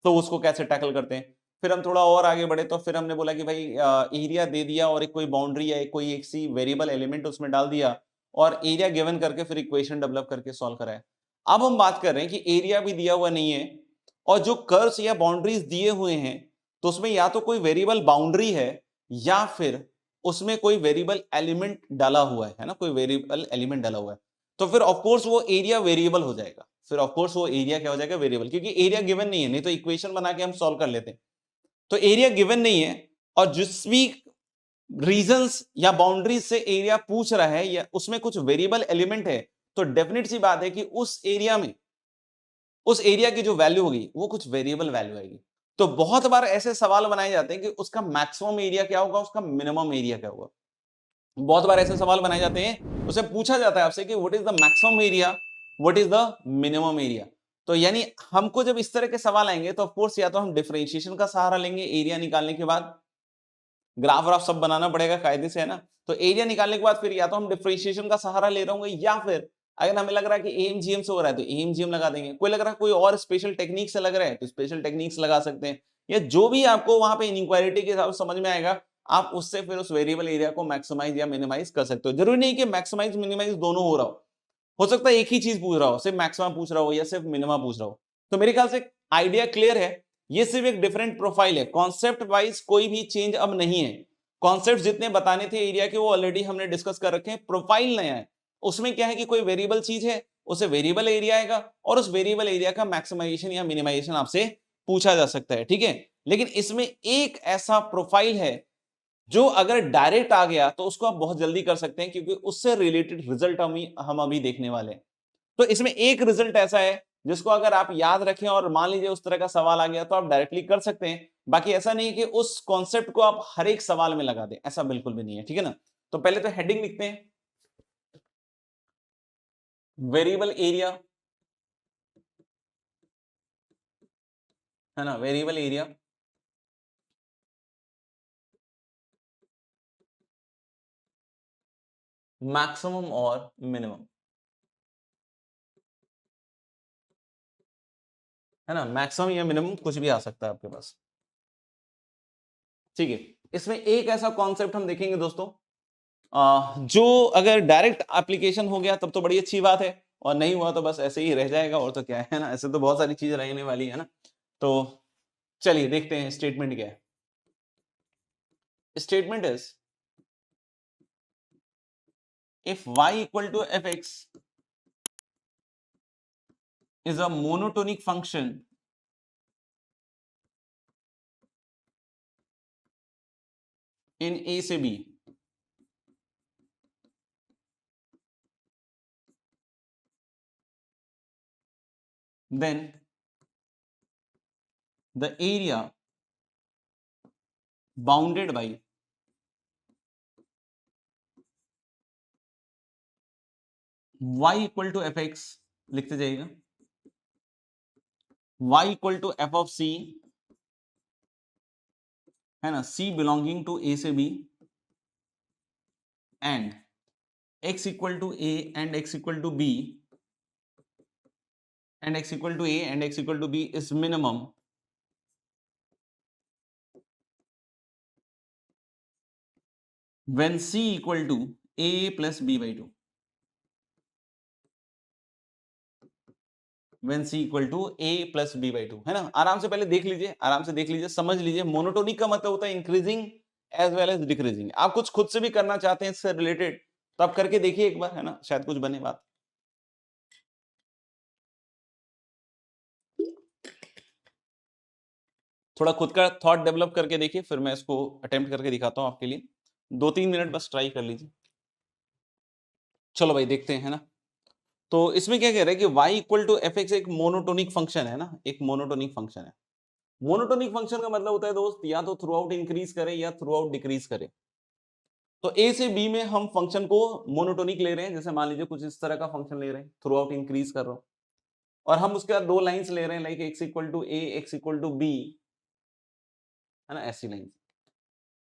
तो उसको कैसे टैकल करते हैं। फिर हम थोड़ा और आगे बढ़े तो फिर हमने बोला कि भाई एरिया दे दिया और एक कोई बाउंड्री या कोई एक सी वेरिएबल एलिमेंट उसमें डाल दिया और एरिया गिवन करके फिर इक्वेशन डेवलप करके सॉल्व कराया। अब हम बात कर रहे हैं कि एरिया भी दिया हुआ नहीं है और जो कर्व्स या बाउंड्रीज दिए हुए हैं तो उसमें या तो कोई वेरिएबल बाउंड्री है या फिर उसमें कोई वेरिएबल एलिमेंट डाला हुआ है ना, कोई वेरिएबल एलिमेंट डाला हुआ है। तो फिर ऑफ कोर्स वो एरिया वेरिएबल हो जाएगा, फिर ऑफ कोर्स वो एरिया क्या हो जाएगा, वेरिएबल, क्योंकि एरिया गिवन नहीं है, नहीं तो इक्वेशन बना के हम सॉल्व कर लेते हैं। तो एरिया गिवन नहीं है और जिस भी रीजंस या बाउंड्रीज से एरिया पूछ रहा है या उसमें कुछ वेरिएबल एलिमेंट है, तो डेफिनेट सी बात है कि उस एरिया में उस एरिया की जो वैल्यू होगी वो कुछ वेरिएबल वैल्यू आएगी। तो बहुत बार ऐसे सवाल बनाए जाते हैं कि उसका मैक्सिमम एरिया क्या होगा, उसका मिनिमम एरिया क्या होगा। बहुत बार ऐसे सवाल बनाए जाते हैं, उसे पूछा जाता है आपसे कि what is the maximum area, what is the minimum area. तो यानी हमको जब इस तरह के सवाल आएंगे तो ऑफ कोर्स या तो हम डिफरेंशिएशन का सहारा लेंगे एरिया निकालने के बाद, ग्राफ व्राफ सब बनाना पड़ेगा कायदे से, है ना। तो एरिया निकालने के बाद फिर या तो हम डिफरेंशिएशन का सहारा ले रहे होंगे या फिर अगर हमें लग रहा है कि एएमजीएम से हो रहा है तो एएमजीएम लगा देंगे, कोई लग रहा है कोई और स्पेशल टेक्निक से लग रहा है तो स्पेशल टेक्निक्स लगा सकते हैं, या जो भी आपको वहां पे इनइक्वालिटी के हिसाब से समझ में आएगा आप उससे फिर उस वेरिएबल एरिया को मैक्सिमाइज या मिनिमाइज कर सकते हो। जरूरी नहीं कि मैक्सिमाइज मिनिमाइज दोनों हो सकता है एक ही चीज पूछ रहा हो, सिर्फ मैक्सिमम पूछ रहा हो या सिर्फ मिनिमम पूछ रहा हो। तो मेरे ख्याल से आइडिया क्लियर है, ये सिर्फ एक डिफरेंट प्रोफाइल है, कॉन्सेप्ट वाइज कोई भी चेंज अब नहीं है। कॉन्सेप्ट जितने बताने थे एरिया के वो ऑलरेडी हमने डिस्कस कर रखे हैं, प्रोफाइल नया है। उसमें क्या है कि कोई वेरिएबल चीज है, उसे वेरिएबल एरिया आएगा और उस वेरिएबल एरिया का मैक्सिमाइजेशन या मिनिमाइजेशन आपसे पूछा जा सकता है, ठीक है। लेकिन इसमें एक ऐसा प्रोफाइल है जो अगर डायरेक्ट आ गया तो उसको आप बहुत जल्दी कर सकते हैं, क्योंकि उससे रिलेटेड रिजल्ट हम अभी देखने वाले हैं। तो इसमें एक रिजल्ट ऐसा है जिसको अगर आप याद रखें और मान लीजिए उस तरह का सवाल आ गया तो आप डायरेक्टली कर सकते हैं। बाकी ऐसा नहीं है कि उस कॉन्सेप्ट को आप हर एक सवाल में लगा दें, ऐसा बिल्कुल भी नहीं है, ठीक है ना। तो पहले तो हेडिंग लिखते हैं, वेरिएबल एरिया, है ना, वेरिएबल एरिया मैक्सिमम और मिनिमम, है ना, मैक्सिमम या मिनिमम कुछ भी आ सकता है आपके पास, ठीक है। इसमें एक ऐसा कॉन्सेप्ट हम देखेंगे दोस्तों, जो अगर डायरेक्ट एप्लीकेशन हो गया तब तो बड़ी अच्छी बात है, और नहीं हुआ तो बस ऐसे ही रह जाएगा, और तो क्या है ना, ऐसे तो बहुत सारी चीजें रहने वाली है ना। तो चलिए देखते हैं स्टेटमेंट क्या है। Statement is if y equal to F x is a monotonic function in a से b, then the area bounded by y equal to F x, लिखते जाइएगा, y equal to f of c, है ना, c belonging to a से b, and x equal to a and x equal to b and x equal to a and x equal to b is minimum when c equal to a plus b by 2, when c equal to a plus b by 2, है ना। आराम से पहले देख लीजिए, आराम से देख लीजिए, समझ लीजिए। मोनोटोनिक का मतलब होता है increasing as well as decreasing. आप कुछ खुद से भी करना चाहते हैं इससे रिलेटेड तो आप करके देखिए एक बार, है ना, शायद कुछ बने बात। थोड़ा खुद का थॉट डेवलप करके देखिए, फिर मैं इसको अटेम्प्ट करके दिखाता हूं आपके लिए। 2-3 मिनट बस ट्राई कर लीजिए। चलो भाई देखते हैं, है ना। तो इसमें क्या कह रहा है कि y equal to F x एक मोनोटोनिक फंक्शन है ना, एक मोनोटोनिक फंक्शन है। मोनोटोनिक फंक्शन का मतलब होता है दोस्त या तो थ्रू आउट इंक्रीज करे या थ्रू आउट डिक्रीज करे। तो ए से बी में हम फंक्शन को मोनोटोनिक ले रहे हैं, जैसे मान लीजिए कुछ इस तरह का फंक्शन ले रहे हैं, थ्रू आउट इंक्रीज कर रहा हूं, और हम उसके बाद दो लाइंस ले रहे हैं, like x equal to a x equal to b, है ना, ऐसी लाइन।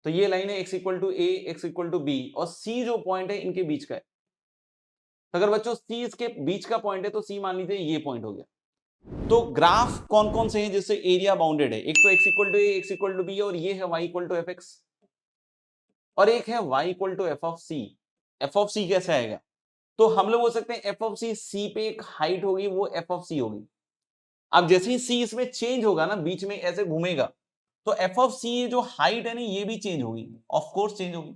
तो ये लाइन है x equal to a, x equal to b, और c जो पॉइंट है इनके बीच का है। तो अगर बच्चों c इसके बीच का पॉइंट है तो c मान लीजिए ये पॉइंट हो गया। तो ग्राफ कौन कौन से हैं जिससे एरिया बाउंडेड है? एक तो x equal to a, x equal to b, और ये है y equal to F x, और एक है y equal to f of c. F of c कैसे आएगा? तो हम लोग बोल सकते हैं एफ ऑफ सी, सी पे एक हाइट होगी वो एफ ऑफ सी होगी। अब जैसे ही सी इसमें चेंज होगा ना, बीच में ऐसे घूमेगा, तो एफ ऑफ सी जो हाइट है ना ये भी चेंज होगी, ऑफ कोर्स चेंज होगी।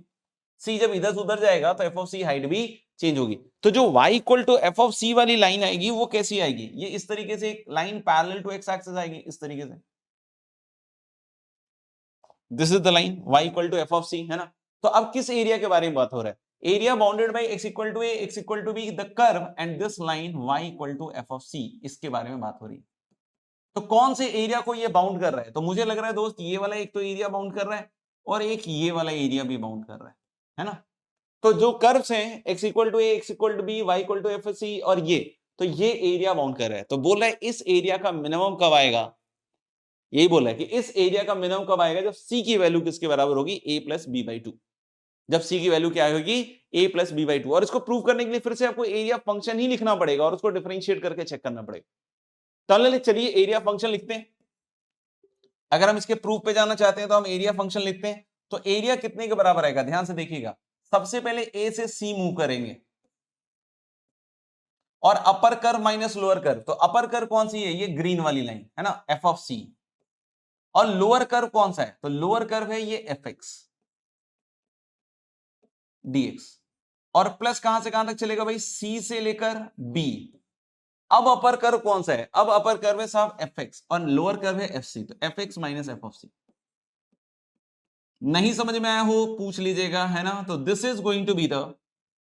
सी जब इधर से उधर जाएगा तो एफ ऑफ सी हाइट भी चेंज होगी। तो जो y equal to f of c वाली लाइन आएगी वो कैसी आएगी? ये इस तरीके से एक line parallel to x axis आएगी, इस तरीके से। This is the line y equal to f of c, है ना। तो अब किस एरिया के बारे में बात हो रहा है? Area bounded by x equal to a, x equal to b, the curve and this line y equal to f of c, इसके बारे में बात हो रही है। तो कौन से एरिया को ये बाउंड कर रहा है? तो मुझे लग रहा है दोस्त ये वाला एक तो एरिया बाउंड कर रहा है, और एक ये वाला एरिया भी बाउंड कर रहा है ना। तो जो कर्व्स हैं x equal to a, x equal to b, y equal to f c, और ये, तो ये एरिया बाउंड कर रहा है। तो बोल रहा है इस एरिया का मिनिमम कब आएगा? यही बोल रहा है कि इस एरिया का मिनिमम कब आएगा? जब c की वैल्यू किसके बराबर होगी? a plus B by two. जब c की वैल्यू क्या होगी? a plus B by two. और इसको प्रूव करने के लिए फिर से आपको एरिया फंक्शन ही लिखना पड़ेगा और उसको डिफरेंशिएट करके चेक करना पड़ेगा। तो चलिए एरिया फंक्शन लिखते हैं। अगर हम इसके प्रूफ पे जाना चाहते हैं तो हम एरिया फंक्शन लिखते हैं। तो एरिया कितने के बराबर आएगा? ध्यान से देखिएगा। सबसे पहले ए से सी मूव करेंगे, और अपर कर्व माइनस लोअर कर्व। तो अपर कर्व कौन सी है? ये ग्रीन वाली लाइन है ना, एफ ऑफ सी। और लोअर कर्व कौन सा है? तो लोअर कर्व है ये एफ एक्स डीएक्स। और प्लस कहां से कहां तक चलेगा भाई? सी से लेकर बी। अब अपर कर्व कौन सा है? अब अपर कर्व है साहब एफ एक्स, और लोअर कर्व है एफ सी। तो f x minus f of c. नहीं समझ में आया हो पूछ लीजिएगा, है ना। तो this is going to be the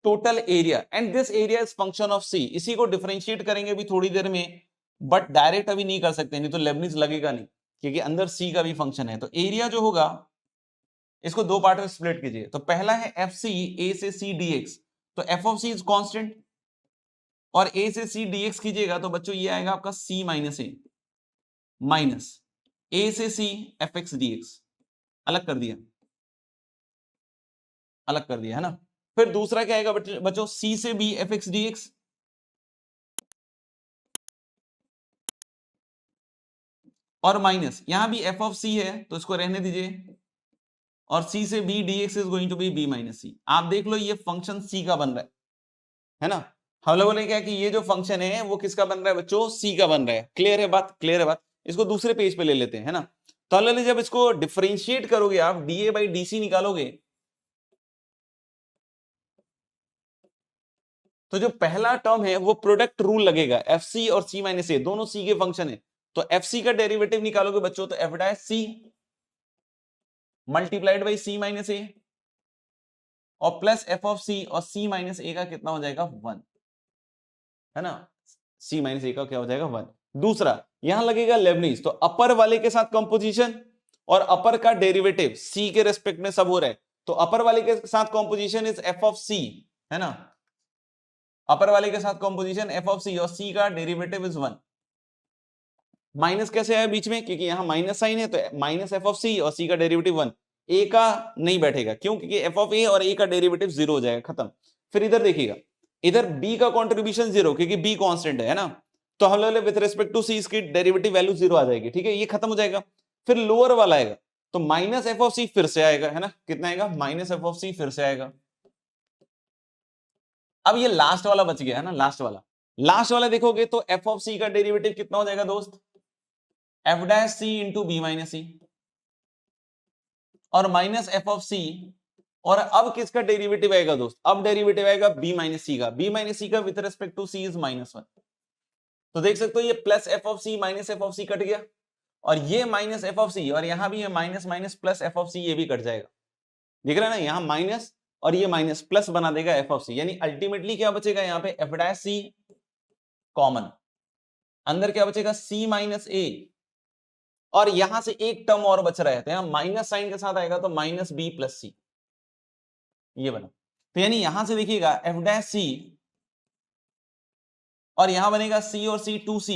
total area, and this area is function of c. इसी को डिफरेंशिएट करेंगे अभी थोड़ी देर में, बट डायरेक्ट अभी नहीं कर सकते, नहीं तो लेबनिज लगेगा नहीं, क्योंकि अंदर सी का भी फंक्शन है। तो एरिया जो होगा इसको दो पार्ट में स्प्लिट कीजिए। तो पहला है एफ सी, ए से सी डीएक्स। तो f of c is constant, और ए से सी डीएक्स कीजिएगा तो बच्चों ये आएगा आपका सी माइनस ए, माइनस ए से सी एफ एक्स डीएक्स। अलग कर दिया, अलग कर दिया, है ना। फिर दूसरा क्या आएगा बच्चों? सी से बी एफ एक्स डीएक्स, और माइनस यहां भी एफ ऑफ सी है तो इसको रहने दीजिए, और सी से b dx is going to be b minus c. आप देख लो ये फंक्शन सी का बन रहा है ना। हम लोगों ने क्या कि ये जो फंक्शन है वो किसका बन रहा है बच्चों? सी का बन रहा है। क्लियर है बात? क्लियर है बात। इसको दूसरे पेज पे ले लेते हैं, है ना। तो हम जब इसको डिफरेंशिएट करोगे, आप डीए बाई डीसी निकालोगे, तो जो पहला टर्म है वो प्रोडक्ट रूल लगेगा। एफ सी और सी माइनस ए दोनों सी के फंक्शन है, तो एफ सी का डेरिवेटिव निकालोगे बच्चों तो f dash c multiplied by c minus a, और प्लस एफ ऑफ सी, और सी माइनस ए का कितना हो जाएगा? 1, है ना। सी माइनस ए का क्या हो जाएगा? 1। दूसरा यहां लगेगा लेबनीज, तो अपर वाले के साथ कंपोजिशन और अपर का डेरिवेटिव सी के रेस्पेक्ट में सब हो रहा है। तो अपर वाले के साथ composition is F of c, है ना। अपर वाले के साथ कंपोजिशन एफ ऑफ सी, और सी का डेरिवेटिव इज 1। माइनस कैसे आया बीच में? क्योंकि यहां माइनस साइन है, तो माइनस एफ ऑफ सी और सी का डेरिवेटिव 1। ए का नहीं बैठेगा, क्यों? क्योंकि एफ ऑफ ए और ए का डेरिवेटिव 0 हो जाएगा, खत्म। फिर इधर देखिएगा, इधर बी का कॉन्ट्रीब्यूशन 0, क्योंकि बी कांस्टेंट है ना। तो हम लोग विद रिस्पेक्ट टू सी इसकी डेरिवेटिव वैल्यू 0 आ जाएगी, ठीक है, ये खत्म हो जाएगा। फिर लोअर वाला आएगा, तो माइनस एफ ऑफ सी फिर से आएगा, है ना। कितना आएगा? माइनस एफ ऑफ सी फिर से आएगा। अब ये लास्ट वाला बच गया, है ना, लास्ट वाला। लास्ट वाला देखोगे तो एफ ऑफ सी का डेरिवेटिव कितना हो जाएगा दोस्त? एफ डैश सी इंटू बी माइनस सी, और माइनस एफ ऑफ सी। और अब किसका डेरिवेटिव आएगा दोस्त? अब डेरिवेटिव आएगा बी माइनस सी का। बी माइनस सी का with respect to c is -1। तो देख सकते हो ये plus f of c minus f of c cut गया, और ये माइनस एफ ऑफ सी, और यहां भी ये minus minus plus f of c, ये भी कट जाएगा। देख रहे हैं ना, यहां माइनस और ये माइनस प्लस बना देगा एफ ऑफ सी, यानी अल्टीमेटली क्या बचेगा यहाँ पे? एफ डैश सी कॉमन, अंदर क्या बचेगा? सी माइनस ए, और यहां से एक टर्म और बच रहा है, तो यहां माइनस साइन के साथ आएगा तो माइनस बी प्लस सी, ये बना। तो यानी यहां से देखिएगा एफ डैश सी, और यहां बनेगा सी और सी 2c,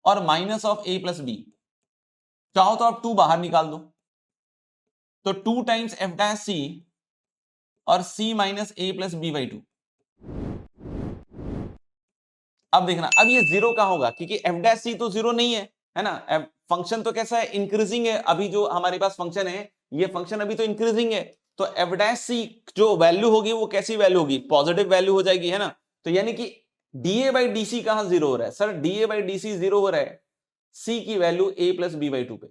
और minus of a plus b. चाहो तो आप 2 बाहर निकाल दो, तो 2 टाइम्स एफ डैश सी और c minus a plus B by two. अब देखना, अब ये जीरो कहां होगा, क्योंकि एफ डैश सी तो जीरो नहीं है ना। फंक्शन तो कैसा है, इंक्रीजिंग है। अभी जो हमारे पास फंक्शन है, ये फंक्शन अभी तो इंक्रीजिंग है, तो एफ डैश सी जो वैल्यू होगी वो कैसी वैल्यू होगी, पॉजिटिव वैल्यू हो जाएगी, है ना। तो यानी कि डीए बाई डी सी कहां जीरो हो रहा है sir, d A by d C zero हो रहा है सी की value a plus B by two पे,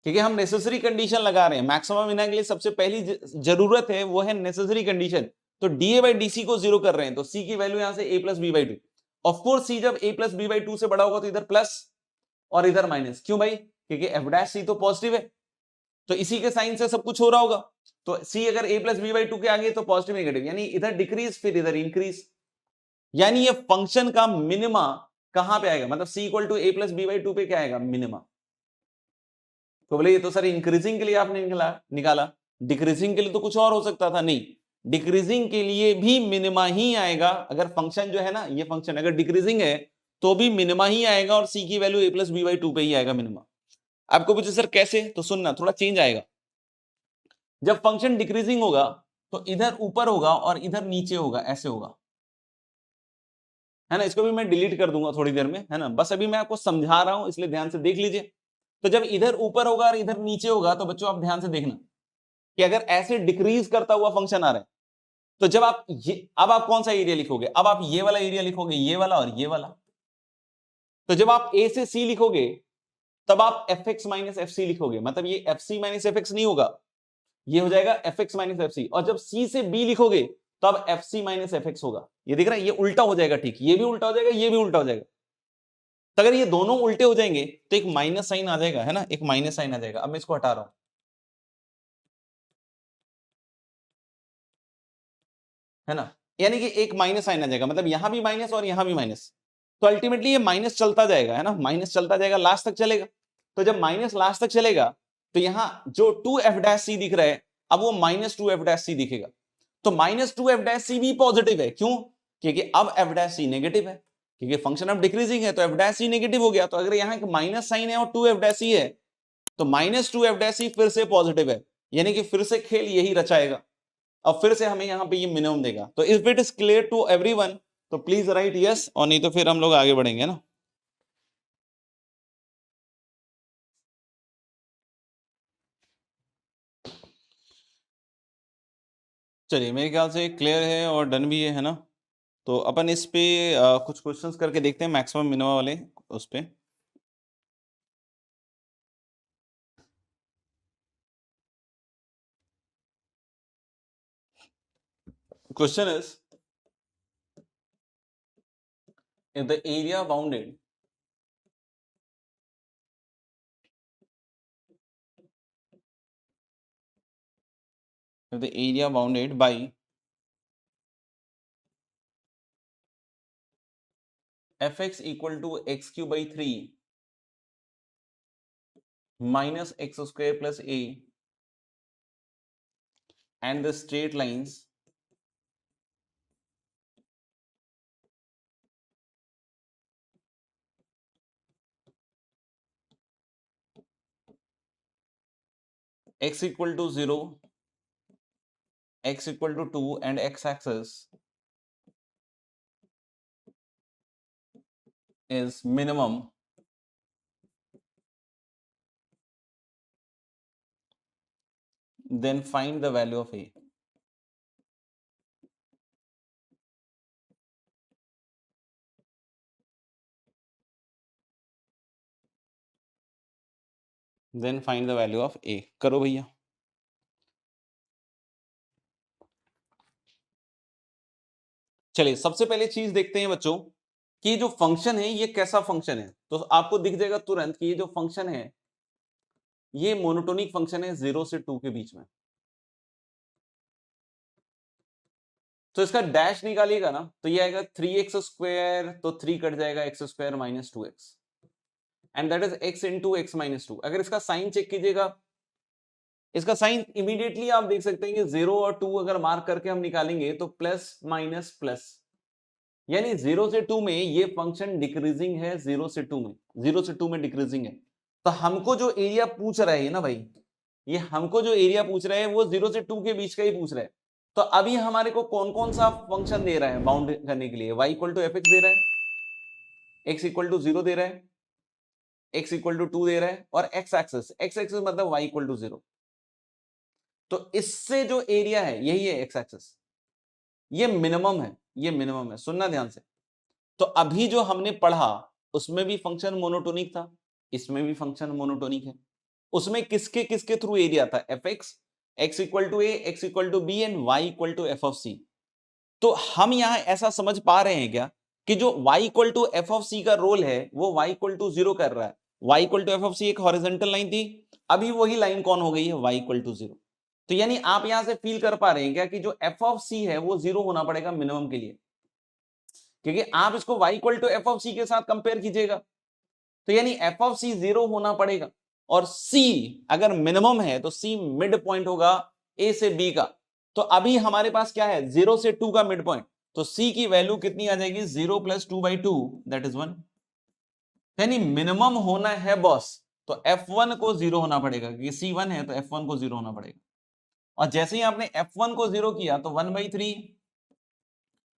क्योंकि हम नेसेसरी कंडीशन लगा रहे हैं। मैक्सिमम मिनिमम के लिए सबसे पहली जरूरत है वो है नेसेसरी कंडीशन। तो डीए बाई डीसी को जीरो कर रहे हैं, तो सी की वैल्यू यहां से a plus B by two. Of course c जब a plus B by two से बड़ा होगा तो इधर प्लस और इधर माइनस। क्यों भाई, क्योंकि एफ डैश सी तो पॉजिटिव है, तो इसी के साइन से सब कुछ हो रहा होगा। तो सी अगर a plus B by two के आगे तो पॉजिटिव नेगेटिव, यानी इधर डिक्रीज फिर इधर इंक्रीज, यानी ये फंक्शन का मिनिमा कहां पे आएगा, मतलब c equal to a plus B by two पे क्या आएगा, मिनिमा। तो बोले ये तो सर इंक्रीजिंग के लिए आपने निकाला, डिक्रीजिंग के लिए तो कुछ और हो सकता था। नहीं, डिक्रीजिंग के लिए भी मिनिमा ही आएगा। अगर फंक्शन जो है ना, ये फंक्शन अगर डिक्रीजिंग है तो भी मिनिमा ही आएगा, और सी की value a plus B by two पे ही आएगा मिनिमा। आपको पूछे सर कैसे, तो सुनना, थोड़ा चेंज आएगा। जब फंक्शन डिक्रीजिंग होगा तो इधर ऊपर होगा और इधर नीचे होगा, ऐसे होगा, है ना। इसको भी मैं डिलीट कर दूंगा थोड़ी देर में, है ना। बस अभी मैं आपको समझा रहा हूं, इसलिए ध्यान से देख लीजिए। तो जब इधर ऊपर होगा और इधर नीचे होगा, तो बच्चों आप ध्यान से देखना कि अगर ऐसे डिक्रीज करता हुआ फंक्शन आ रहा है, तो जब आप ये, अब आप कौन सा एरिया लिखोगे, अब आप ये वाला एरिया लिखोगे, ये वाला और ये वाला। तो जब आप ए से सी लिखोगे तब आप f x minus f c लिखोगे, मतलब ये f c minus f x नहीं होगा, ये हो जाएगा f x minus f c. और जब सी से बी लिखोगे तो अब f c minus f x होगा। ये दिख रहा है, ये उल्टा हो जाएगा, ठीक, ये भी उल्टा हो जाएगा, ये भी उल्टा हो जाएगा। तो अगर ये दोनों उल्टे हो जाएंगे तो एक माइनस साइन आ जाएगा, है ना, एक माइनस साइन आ जाएगा। अब मैं इसको हटा रहा हूं, है ना, यानी कि एक माइनस साइन आ जाएगा, मतलब यहां भी माइनस और यहां भी माइनस। तो अल्टीमेटली ये माइनस चलता जाएगा, है ना, माइनस चलता जाएगा, लास्ट तक चलेगा। तो जब माइनस लास्ट तक चलेगा तो यहां जो टू एफ डैश सी दिख रहा है, अब वो माइनस टू एफ डैश सी दिखेगा। तो माइनस टू एफ डैश सी भी पॉजिटिव है, क्यों, क्योंकि अब एफ डैश सी नेगेटिव है, क्योंकि फंक्शन अब डिक्रीजिंग है, तो एफ डैश सी नेगेटिव हो गया। तो अगर यहाँ एक माइनस साइन है और टू एफ डैश सी है, तो माइनस टू एफ डैश सी फिर से पॉजिटिव है, यानी कि फिर से खेल यही रचाएगा। अब फिर से हमें यहाँ पे ये मिनिमम देगा। तो if it is clear to everyone तो प्लीज राइट यस, और नहीं तो फिर हम लोग आगे बढ़ेंगे ना। चलिए, मेरे ख्याल से क्लियर है और डन भी है ना। तो अपन इस पे कुछ क्वेश्चंस करके देखते हैं, मैक्सिमम मिनिमम वाले उस पे। Question is, if the area bounded by fx equal to x cube by 3 minus x square plus a, and the straight lines x equal to 0, x equal to 2 and x axis is minimum, then find the value of a. Then find the value of a। करो भैया। चलिए, सबसे पहले चीज देखते हैं बच्चों कि जो फंक्शन है ये कैसा फंक्शन है। तो आपको दिख जाएगा तुरंत कि ये जो फंक्शन है ये मोनोटोनिक फंक्शन है 0 से 2 के बीच में। तो इसका डैश निकालिएगा ना, तो ये आएगा 3x स्क्वायर, तो 3 कट जाएगा, x square minus 2x, and that is x into x minus 2। अगर इसका साइन चेक कीजिएगा, इसका साइन इमीडिएटली आप देख सकते हैं कि 0 और 2 अगर मार्क करके हम निकालेंगे तो प्लस माइनस प्लस, यानी 0 से 2 में ये फंक्शन डिक्रीजिंग है, 0 से 2 में, 0 से 2 में डिक्रीजिंग है। तो हमको जो एरिया पूछ रहा है ना भाई, ये हमको जो एरिया पूछ रहा है वो 0 से 2 के बीच का ही पूछ रहा है। तो अभी हमारे को कौन कौन सा फंक्शन दे रहा है बाउंड करने के लिए? y equal to F x दे रहा है, x इक्वल टू 0 दे रहा है, x इक्वल टू 2 दे रहा है, और x एक्सिस मतलब y इक्वल टू 0। तो इससे जो एरिया है यही है x एक्सिस, ये मिनिमम है, ये मिनिमम है, सुनना ध्यान से। तो अभी जो हमने पढ़ा उसमें भी फंक्शन मोनोटोनिक था, इसमें भी फंक्शन मोनोटोनिक है। उसमें किसके किसके थ्रू एरिया था? F x, x equal to a, x equal to b, and y equal to f of c. तो हम यहां ऐसा समझ पा रहे हैं क्या कि जो y equal to f of c का रोल है वो y इक्वल टू 0 कर रहा है। y equal to f of c एक हॉरिजॉन्टल लाइन थी, अभी वही लाइन कौन हो गई है? y equal to 0। तो यानी आप यहां से फील कर पा रहे हैं क्या कि जो एफ ऑफ सी है वो 0 होना पड़ेगा मिनिमम के लिए, क्योंकि आप इसको y equal to f of c के साथ कंपेयर कीजिएगा। तो यानी एफ ऑफ सी 0 होना पड़ेगा, और c अगर मिनिमम है तो c मिड पॉइंट होगा a से b का। तो अभी हमारे पास क्या है? 0 से 2 का मिड पॉइंट, तो c की वैल्यू कितनी आ जाएगी? 0 प्लस 2/2 दैट इज 1। यानी मिनिमम होना है बॉस, तो f1 को 0 होना पड़ेगा, क्योंकि c1 है तो f1 को 0 होना पड़ेगा। और जैसे ही आपने f1 को 0 किया तो 1/3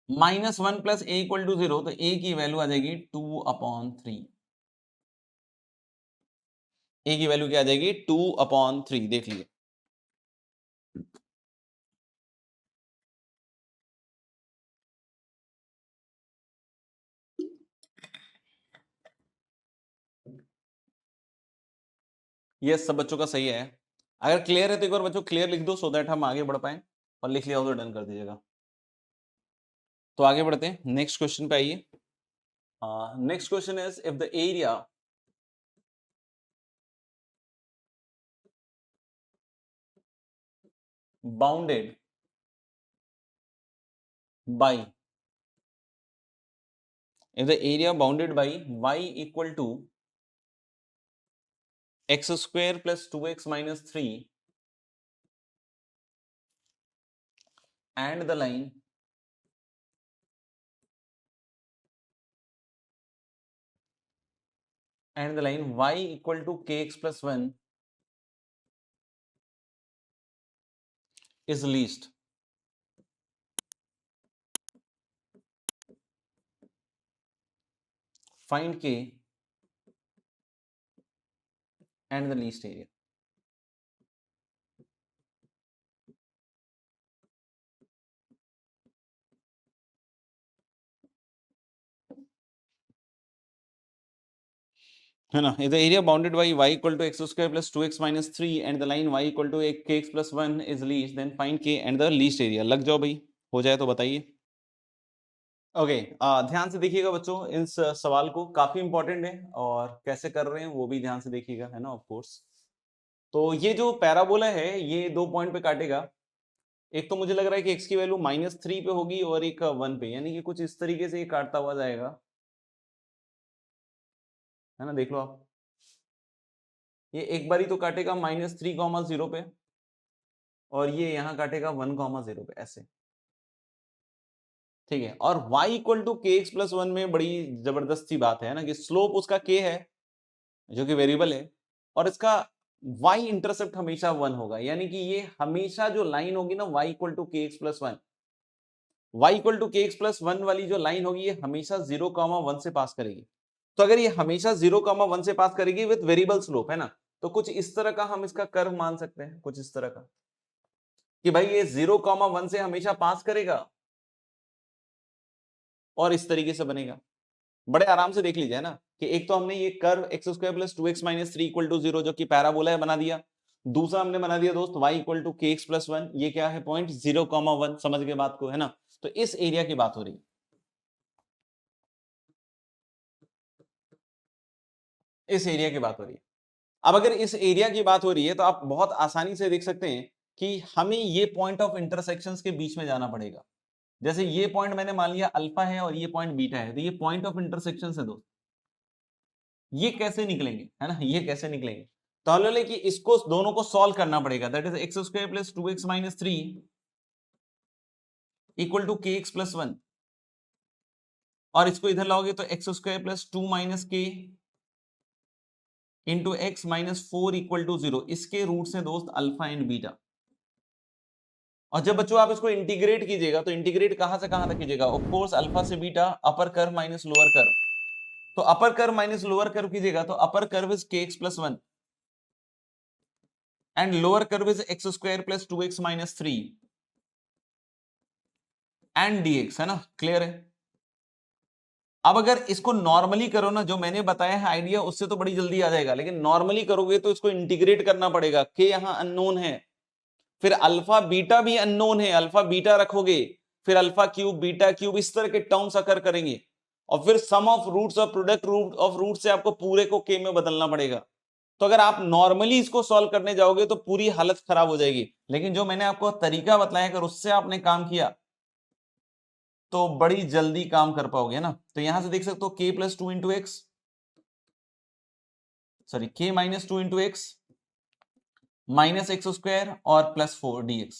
-1 प्लस a इक्वल टू 0, तो a की वैल्यू आ जाएगी 2/3। a की वैल्यू क्या आ जाएगी? 2/3। देख लीजिए, ये सब बच्चों का सही है। अगर क्लियर है तो एक बार बच्चों क्लियर लिख दो, सो दैट हम आगे बढ़ पाए, और लिख लिया हो तो डन कर दीजिएगा। तो आगे बढ़ते हैं, नेक्स्ट क्वेश्चन पे आइए। Next question is if the area bounded by if the area bounded by y equal to x square plus 2x minus 3 and the line y equal to kx plus 1 is least, find k and the least area। है ना? if the area bounded by y equal to x square plus 2x minus 3 and the line y equal to kx plus 1 is least, then find k and the least area। लग जाओ भाई, हो जाए तो बताइए। Okay ध्यान से देखिएगा बच्चों, इस सवाल को काफी इंपॉर्टेंट है, और कैसे कर रहे हैं वो भी ध्यान से देखिएगा, है ना? Of course. तो ये जो पैराबोला है ये 2 पॉइंट पे काटेगा। एक तो मुझे लग रहा है कि x की वैल्यू -3 पे होगी और एक 1 पे, यानी कि कुछ इस तरीके से ये काटता हुआ जाएगा, है ना? देख लो आप, ये एक बारी तो काटेगा -3, 0 पे, और ये यहाँ काटेगा 1, 0 पे, ऐसे। ठीक है, और y equal to k x plus 1 में बड़ी जबरदस्ती बात है ना, कि स्लोप उसका k है जो कि वेरिएबल है, और इसका y इंटरसेप्ट हमेशा 1 होगा, यानी कि ये हमेशा जो लाइन होगी ना y equal to k x plus 1, y equal to k x plus 1 वाली जो लाइन होगी ये हमेशा 0, 1 से पास करेगी। तो अगर ये हमेशा 0, 1 से पास करेगी विद वेरिएबल स्लोप, है ना, तो कुछ इस तरह का हम इसका कर्व मान सकते हैं, कुछ इस तरह का, कि भाई ये 0, 1 से हमेशा पास करेगा और इस तरीके से बनेगा। बड़े आराम से देख लीजिए, है ना, कि एक तो हमने ये curve x square plus 2x minus 3 equal to 0 जो कि पैराबोला है बना दिया। दूसरा हमने बना दिया दोस्त y equal to k x plus 1, ये क्या है? पॉइंट 0, 1। समझ गए बात को, है ना? तो इस एरिया की बात हो रही है, इस एरिया की बात हो रही है। अब अगर इस एरिया की बात हो रही है तो आप बहुत आसानी से देख सकते हैं कि हमें ये पॉइंट ऑफ इंटरसेक्शन के बीच में जाना पड़ेगा। जैसे ये पॉइंट मैंने मान लिया अल्फा है और ये पॉइंट बीटा है, तो ये पॉइंट ऑफ इंटरसेक्शन है दोस्त। ये कैसे निकलेंगे, है ना? ये कैसे निकलेंगे? तो हम लोग कि इसको दोनों को सॉल्व करना पड़ेगा, that is x square plus 2x minus 3 equal to k x plus 1, और इसको इधर लाओगे तो x square plus 2 minus k into x minus 4 equal to 0, इसके रूट से दोस्त अल्फा एंड बीटा। और जब बच्चों आप इसको इंटीग्रेट कीजिएगा तो इंटीग्रेट कहां से कहां तक कीजिएगा, ऑफ कोर्स अल्फा से beta, upper curve minus lower curve. तो upper curve minus lower curve कीजिएगा तो upper curve is k x plus 1 and lower curve is x square plus 2x minus 3 and dx, है ना, clear है। अब अगर इसको नॉर्मली करो ना, जो मैंने बताया है आइडिया, उससे तो बड़ी जल्दी आ जाएगा, लेकिन नॉर्मली करोगे तो इसको इंटीग्रेट करना पड़ेगा। के यहां अननोन है, फिर अल्फा बीटा भी अननोन है, अल्फा बीटा रखोगे, फिर अल्फा क्यूब बीटा क्यूब, इस तरह के टर्म्स अकर करेंगे, और फिर सम ऑफ रूट्स और प्रोडक्ट रूट ऑफ रूट से आपको पूरे को के में बदलना पड़ेगा। तो अगर आप नॉर्मली इसको सॉल्व करने जाओगे तो पूरी हालत खराब हो जाएगी, लेकिन जो मैंने आपको तरीका बताया, अगर उससे आपने काम किया तो बड़ी जल्दी काम कर पाओगे, है ना। तो यहां से देख सकते हो के प्लस 2 इंटू एक्स, सॉरी के minus 2 into x minus x square और प्लस 4 dx।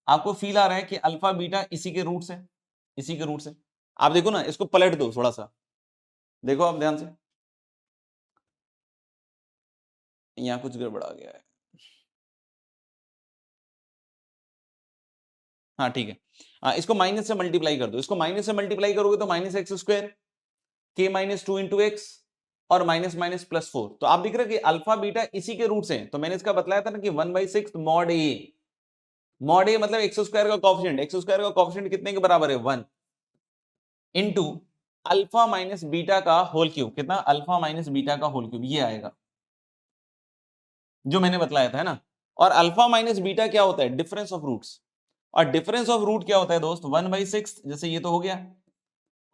आपको फील आ रहा है कि अल्फा बीटा इसी के रूट से, इसी के रूट से। आप देखो ना, इसको पलट दो थोड़ा सा, देखो आप ध्यान से, यहां कुछ गड़बड़ आ गया है। हाँ ठीक है, इसको माइनस से मल्टीप्लाई कर दो, इसको माइनस से मल्टीप्लाई करोगे तो माइनस एक्स स्क्वायर के माइनस 2 इंटू एक्स और माइनस माइनस प्लस 4। तो आप देख रहे हो कि अल्फा बीटा इसी के रूट से हैं। तो मैंने इसका बतलाया था ना कि 1/6 मॉड ए, मॉड ए मतलब एक्स स्क्वायर का कॉफिशिएंट, एक्स स्क्वायर का कॉफिशिएंट कितने के बराबर है 1 इंटू अल्फा माइनस बीटा का होल क्यूब, कितना, अल्फा माइनस बीटा का होल क्यूब, ये आएगा जो मैंने बतलाया था, है ना। और अल्फा माइनस बीटा क्या होता है, डिफरेंस ऑफ रूट्स, और डिफरेंस ऑफ रूट क्या होता है दोस्त, 1/6, जैसे ये तो हो गया,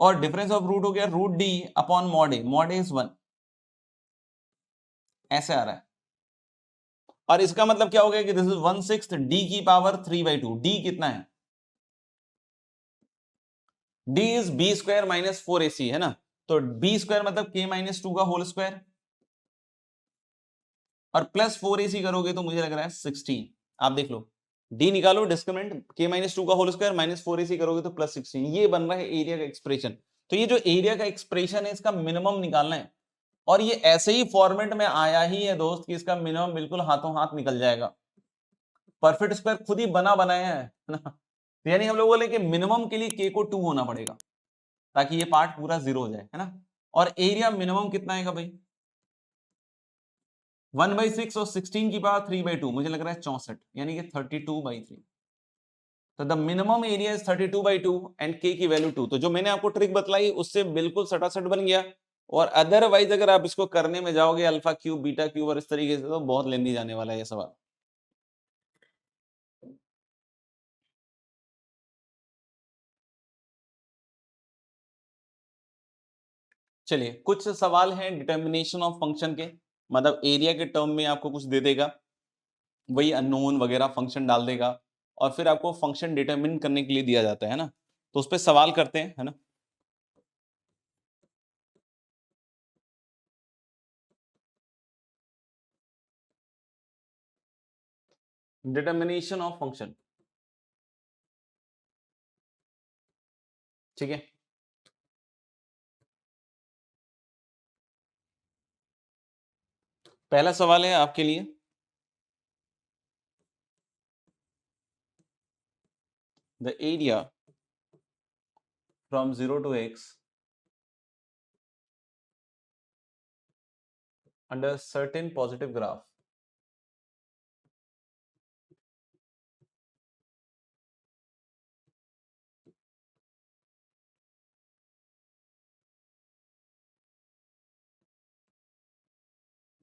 और डिफरेंस ऑफ रूट हो गया root d upon mod a is 1, ऐसे आ रहा है। और इसका मतलब क्या हो गया कि दिस इज 1/6 डी की पावर 3/2, डी कितना है, D is B square minus 4ac, है ना। तो बी स्क्वायर मतलब के माइनस 2 का होल स्क्वायर, और प्लस 4ac करोगे तो मुझे लग रहा है 16। आप देख लो, डी निकालो डिस्क्रिमिनेंट, के माइनस 2 का होल स्क्वायर माइनस 4ac करोगे तो प्लस 16, ये बन रहा है एरिया का एक्सप्रेशन। तो ये जो एरिया का एक्सप्रेशन है, इसका मिनिमम निकालना है, और ये ऐसे ही फॉर्मेट में आया ही है दोस्त कि इसका मिनिमम बिल्कुल हाथों हाथ निकल जाएगा। परफेक्ट स्क्वायर खुद ही बना बनाया है ना। तो यानी हम लोग बोले कि मिनिमम के लिए के को 2 होना पड़ेगा ताकि ये पार्ट पूरा 0 हो जाए, है ना। और एरिया मिनिमम कितना आएगा भाई, 1/6 और 16 की पावर 3/2, मुझे लग रहा है 64, यानी कि 32/3। तो the minimum area is 32/2 and के की वैल्यू 2। तो जो मैंने आपको ट्रिक बतलाई उससे बिल्कुल सटासट बन गया। और अदरवाइज अगर आप इसको करने में जाओगे अल्फा क्यूब बीटा क्यूब और इस तरीके से, तो बहुत लेंदी जाने वाला है ये सवाल। चलिए कुछ सवाल हैं डिटर्मिनेशन ऑफ फंक्शन के, मतलब एरिया के टर्म में आपको कुछ दे देगा, वही अननोन वगैरह फंक्शन डाल देगा, और फिर आपको फंक्शन डिटरमिन करने के लिए दिया जाता है ना। तो उस पर सवाल करते हैं, है ना। डिटर्मिनेशन ऑफ फंक्शन, ठीक है। पहला सवाल है आपके लिए, the area from 0 to x under certain positive graph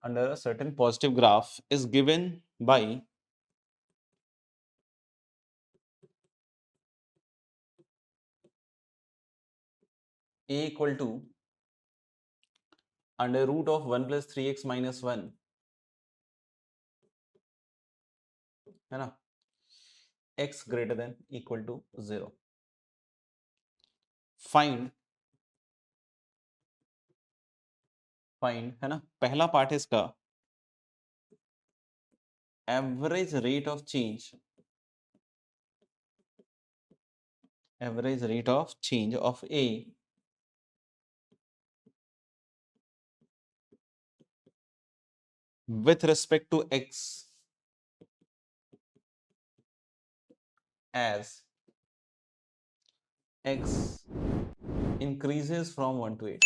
under a certain positive graph is given by a equal to under root of 1 plus 3x minus 1, है ना, x greater than equal to 0। Find, find, है ना, पहला part है इसका average rate of change, average rate of change of a with respect to x as x increases from 1 to 8।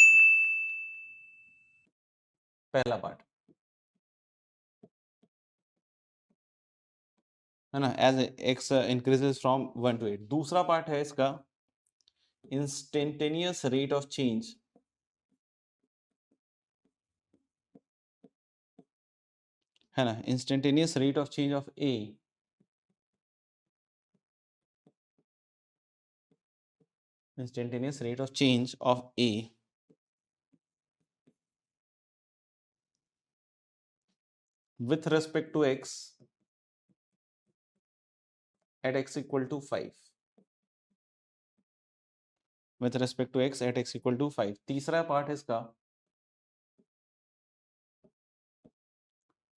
पहला part है ना, as x increases from 1 to 8। दूसरा part है इसका इंस्टेंटेनियस रेट ऑफ चेंज है ना, instantaneous rate of change of a instantaneous rate of change of a with respect to x at x equal to 5 with respect to x at x equal to 5। तीसरा part है इसका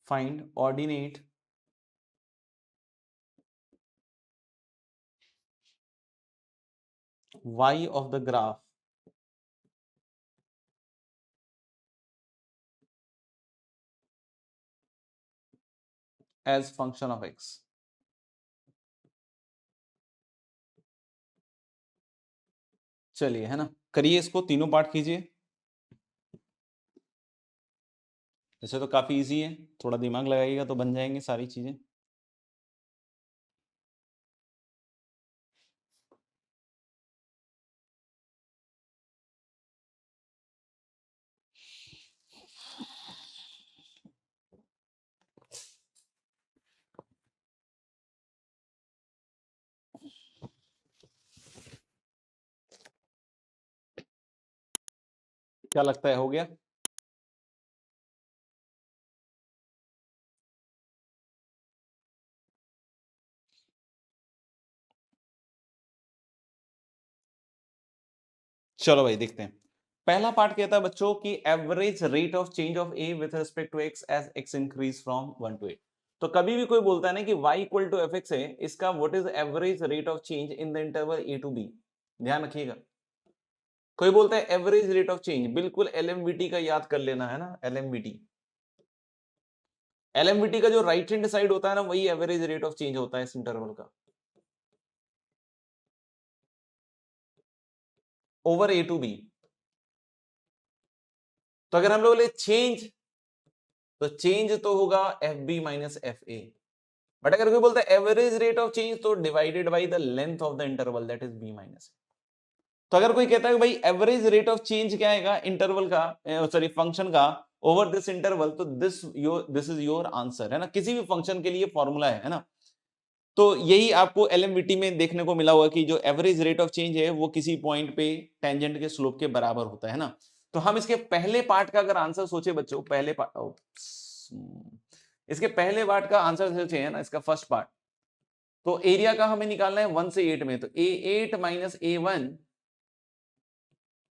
find ordinate y of the graph as function of x। चलिए है ना, करिए इसको, तीनों part कीजिए। ऐसे तो काफी इजी है, थोड़ा दिमाग लगाइएगा तो बन जाएंगे सारी चीजें। क्या लगता है, हो गया? चलो भाई देखते हैं। पहला पार्ट कहता है बच्चों कि average rate of change of A with respect to X as X increase from 1 to 8। तो कभी भी कोई बोलता है ना कि y equal to F X है, इसका what is average rate of change in the interval a to b, ध्यान रखिएगा। कोई बोलता है एवरेज रेट ऑफ चेंज, बिल्कुल एलएमवीटी का याद कर लेना है ना, एलएमवीटी। एलएमवीटी का जो राइट हैंड साइड होता है ना, वही एवरेज रेट ऑफ चेंज होता है इस इंटरवल का, ओवर ए टू बी। तो अगर हम लोग ले चेंज, तो चेंज तो होगा F B minus F A. But अगर कोई बोलता है एवरेज रेट ऑफ चेंज, तो divided by the length of the interval, that is B minus. तो अगर कोई कहता है भाई एवरेज रेट ऑफ चेंज क्या आएगा इंटरवल का, सॉरी फंक्शन का, ओवर दिस इंटरवल, तो दिस इज योर आंसर, है ना। किसी भी फंक्शन के लिए फॉर्मूला है ना। तो यही आपको एलएमवीटी में देखने को मिला हुआ कि जो एवरेज रेट ऑफ चेंज है वो किसी पॉइंट पे टेंजेंट के स्लोप के बराबर होता है ना। तो हम इसके पहले पार्ट का अगर आंसर सोचे बच्चों, पहले पार्ट, इसके पहले पार्ट का आंसर सोचे है ना, इसका फर्स्ट पार्ट, तो एरिया का हमें निकालना है 1 से 8 में, तो A8 minus A1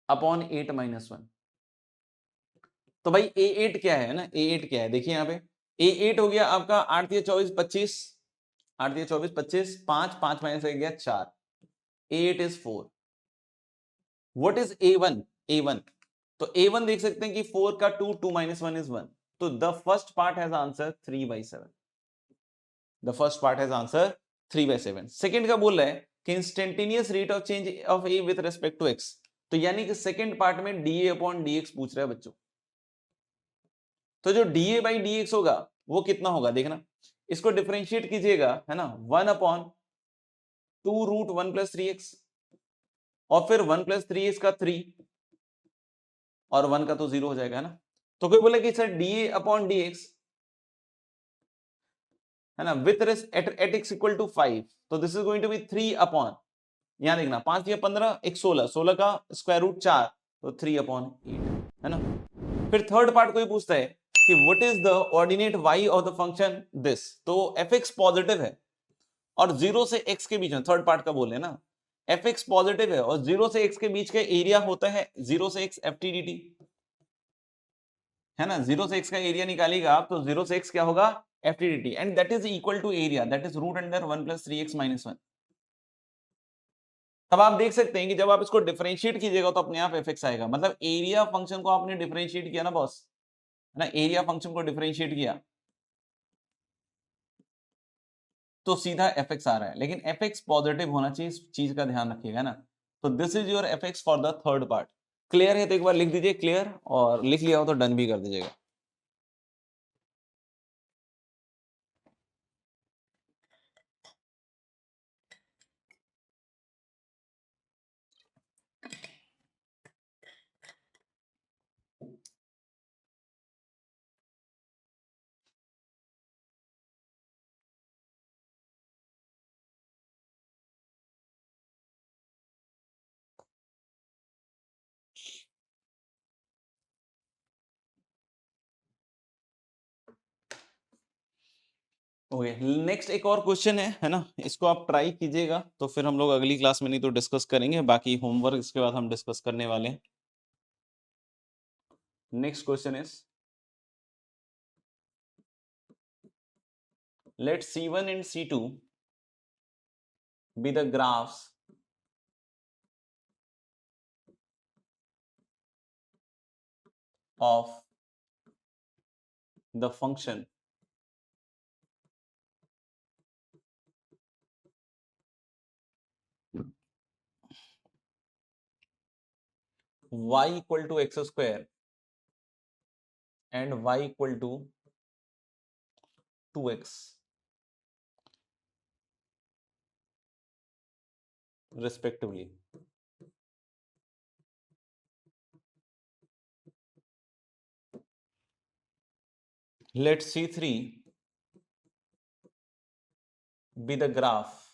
upon 8 minus 1। तो भाई A8 क्या है ना, A8 क्या है देखिए यहाँ पे, A8 हो गया आपका 8 या 24 25, 8 या 24 25, 5 5 माइनस एक गया 4, A8 is 4। What is A1? A1, तो A1 देख सकते हैं कि 4 का 2, 2 minus 1 is 1, तो the first part has answer 3/7। The first part has answer 3/7। Second का बोल रहा है कि instantaneous rate of change of A with respect to x, तो यानी कि सेकंड पार्ट में dA upon dx पूछ रहा है बच्चों। तो जो dA by dx होगा वो कितना होगा देखना, इसको डिफरेंशिएट कीजिएगा है ना, 1/2 √1 + 3x, और फिर 1 + 3x का 3, और 1 का तो 0 हो जाएगा ना। तो कोई बोले कि सर dA upon dx है ना, with at x equal to 5, तो this is going to be 3 upon, यहां देखना 5 या 15 एक 16, 16 का स्क्वायर रूट 4, तो 3/8 है ना। फिर थर्ड पार्ट कोई पूछता है कि what is the ordinate y of the function this, तो fx पॉजिटिव है और 0 से x के बीच में, थर्ड पार्ट का बोल रहे हैं ना, fx पॉजिटिव है और 0 से x के बीच का एरिया होता है 0 से x ft/dt, है ना। 0 से x का एरिया निकालिएगा आप, तो 0 से x क्या होगा ft/dt, and that is equal to area, that is root under 1 + 3x - 1। तब आप देख सकते हैं कि जब आप इसको डिफरेंशिएट कीजिएगा तो अपने आप fx आएगा, मतलब एरिया फंक्शन को आपने डिफरेंशिएट किया ना बॉस, ना, एरिया फंक्शन को डिफरेंशिएट किया तो सीधा एफ एक्स आ रहा है, लेकिन एफ एक्स पॉजिटिव होना चाहिए, इस चीज का ध्यान रखिएगा ना। तो this is your F x for the third part. Clear है तो एक बार लिख दीजिए क्लियर, और लिख लिया हो तो डन भी कर दीजिएगा। ओके, नेक्स्ट एक और क्वेश्चन है ना, इसको आप ट्राई कीजिएगा, तो फिर हम लोग अगली क्लास में नहीं तो डिस्कस करेंगे, बाकी होमवर्क इसके बाद हम डिस्कस करने वाले हैं। Next question is, let C1 and C2 be the graphs of the function y equal to x square and y equal to 2x respectively. Let C3 be the graph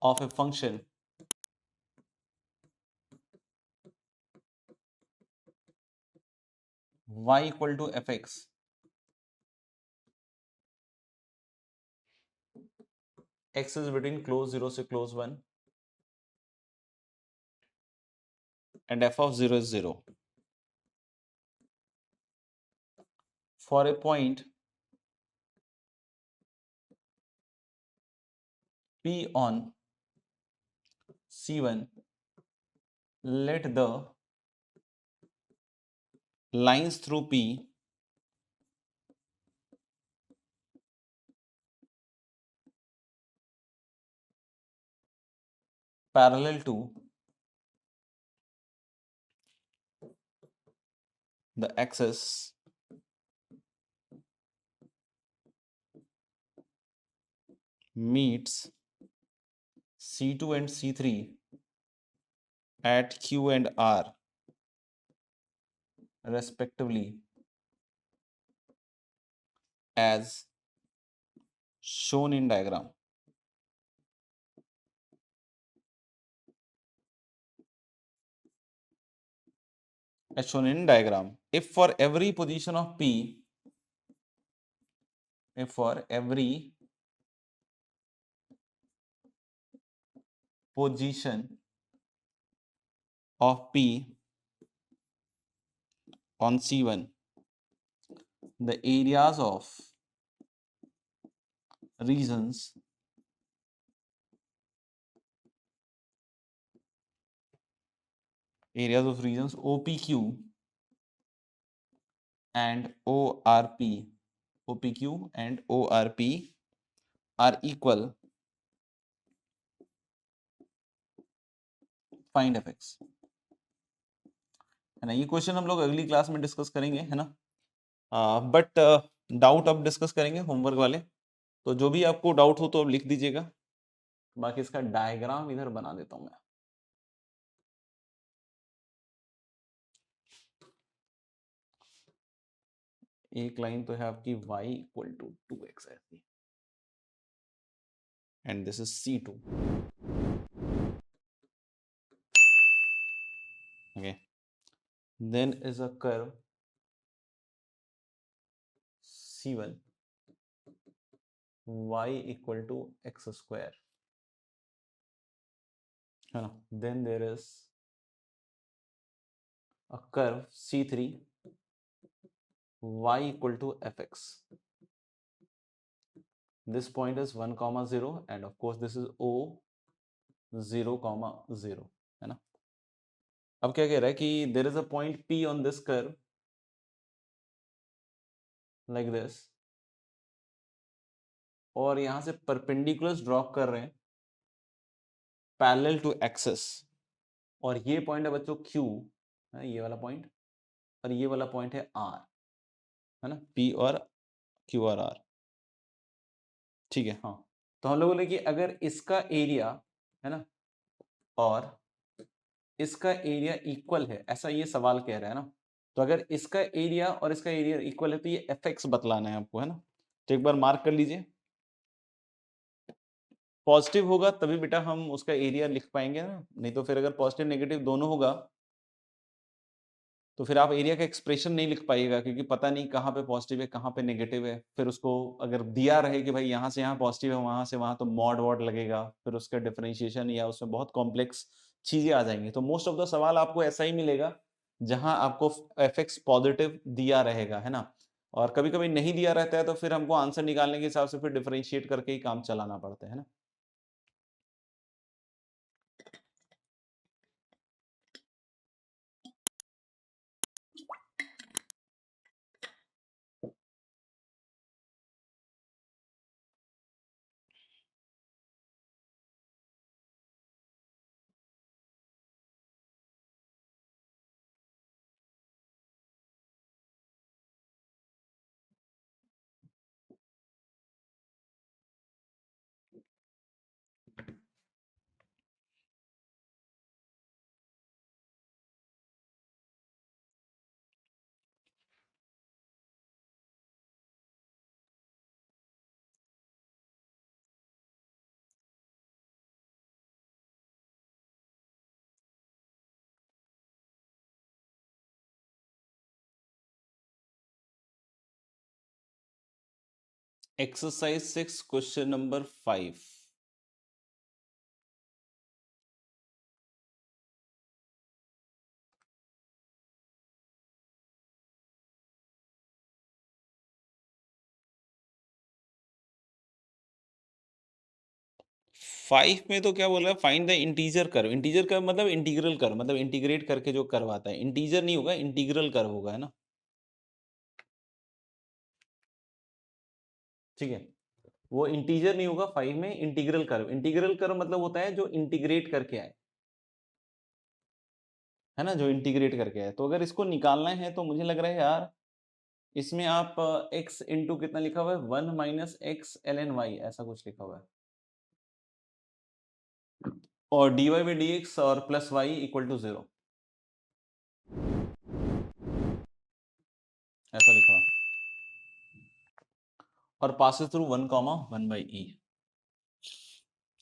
of a function y equal to fx x is between close 0 से close 1 and f of 0 is 0 for a point P on C1. Let the lines through P parallel to the axis meets C2 and C3 at Q and R respectively as shown in diagram. As shown in diagram. If for every position of P, if for every position of P on C1, the areas of regions OPQ and ORP, OPQ and ORP are equal, find fx, है ना। ये question हम लोग अगली class में discuss करेंगे, है ना। बट डाउट अब डिस्कस करेंगे होमवर्क वाले, तो जो भी आपको डाउट हो तो अब लिख दीजिएगा, बाकी इसका डायग्राम इधर बना देता हूं मैं। एक लाइन तो है आपकी y इक्वल टू 2x ऐसी, and this is C2, okay, then is a curve C1 y equal to x square, है ना। then there is a curve C3 y equal to fx. This point is 1, 0 and of course this is O 0,0 है ना। अब क्या कह रहा है कि there is a point P on this curve like this, और यहां से परपेंडिकुलर्स ड्रॉप कर रहे हैं पैरेलल टू एक्सिस, और ये पॉइंट है बच्चों Q, है ये वाला पॉइंट, और ये वाला पॉइंट है R, है ना, P और Q और R, ठीक है। हाँ, तो हम लोग बोले कि अगर इसका एरिया है ना और इसका एरिया इक्वल है, ऐसा ये सवाल कह रहा है ना, तो अगर इसका एरिया और इसका एरिया इक्वल है तो ये fx बतलाना है आपको, है ना। तो एक बार मार्क कर लीजिए, पॉजिटिव होगा तभी बेटा हम उसका एरिया लिख पाएंगे ना, नहीं तो फिर अगर पॉजिटिव नेगेटिव दोनों होगा तो फिर आप एरिया का एक्सप्रेशन नहीं लिख पाइएगा, क्योंकि पता नहीं कहाँ पे पॉजिटिव है कहाँ पे नेगेटिव है। फिर उसको अगर दिया रहे कि भाई यहाँ से यहाँ पॉजिटिव है वहां से वहां, तो मॉड वॉड लगेगा, फिर उसका डिफरेंशिएशन या उसमें बहुत कॉम्प्लेक्स चीजें आ जाएंगी। तो मोस्ट ऑफ द सवाल आपको ऐसा ही मिलेगा जहां आपको एफ एक्स पॉजिटिव दिया रहेगा, है ना। और कभी कभी नहीं दिया रहता है तो फिर हमको आंसर निकालने के हिसाब से फिर डिफरेंशिएट करके ही काम चलाना पड़ता है ना। Exercise 6 question number 5। फाइव में तो क्या बोल रहा है, find the integer curve. Integer curve मतलब इंटीग्रल कर्व, मतलब इंटीग्रेट करके जो कर्व आता है, इंटीजर नहीं होगा, इंटीग्रल कर्व होगा, है ना। ठीक है, वो इंटीजर नहीं होगा, फाइव में इंटीग्रल कर्व। इंटीग्रल कर्व मतलब होता है जो इंटीग्रेट करके आए, है ना, जो इंटीग्रेट करके आए। तो अगर इसको निकालना है तो मुझे लग रहा है यार, इसमें आप x इंटू कितना लिखा हुआ है, 1 minus X L N Y, ऐसा कुछ लिखा हुआ है, और dy बाई डी एक्स और प्लस वाई इक्वल टू 0, ऐसा लिखा हुआ, और पासेस थ्रू 1,1/e।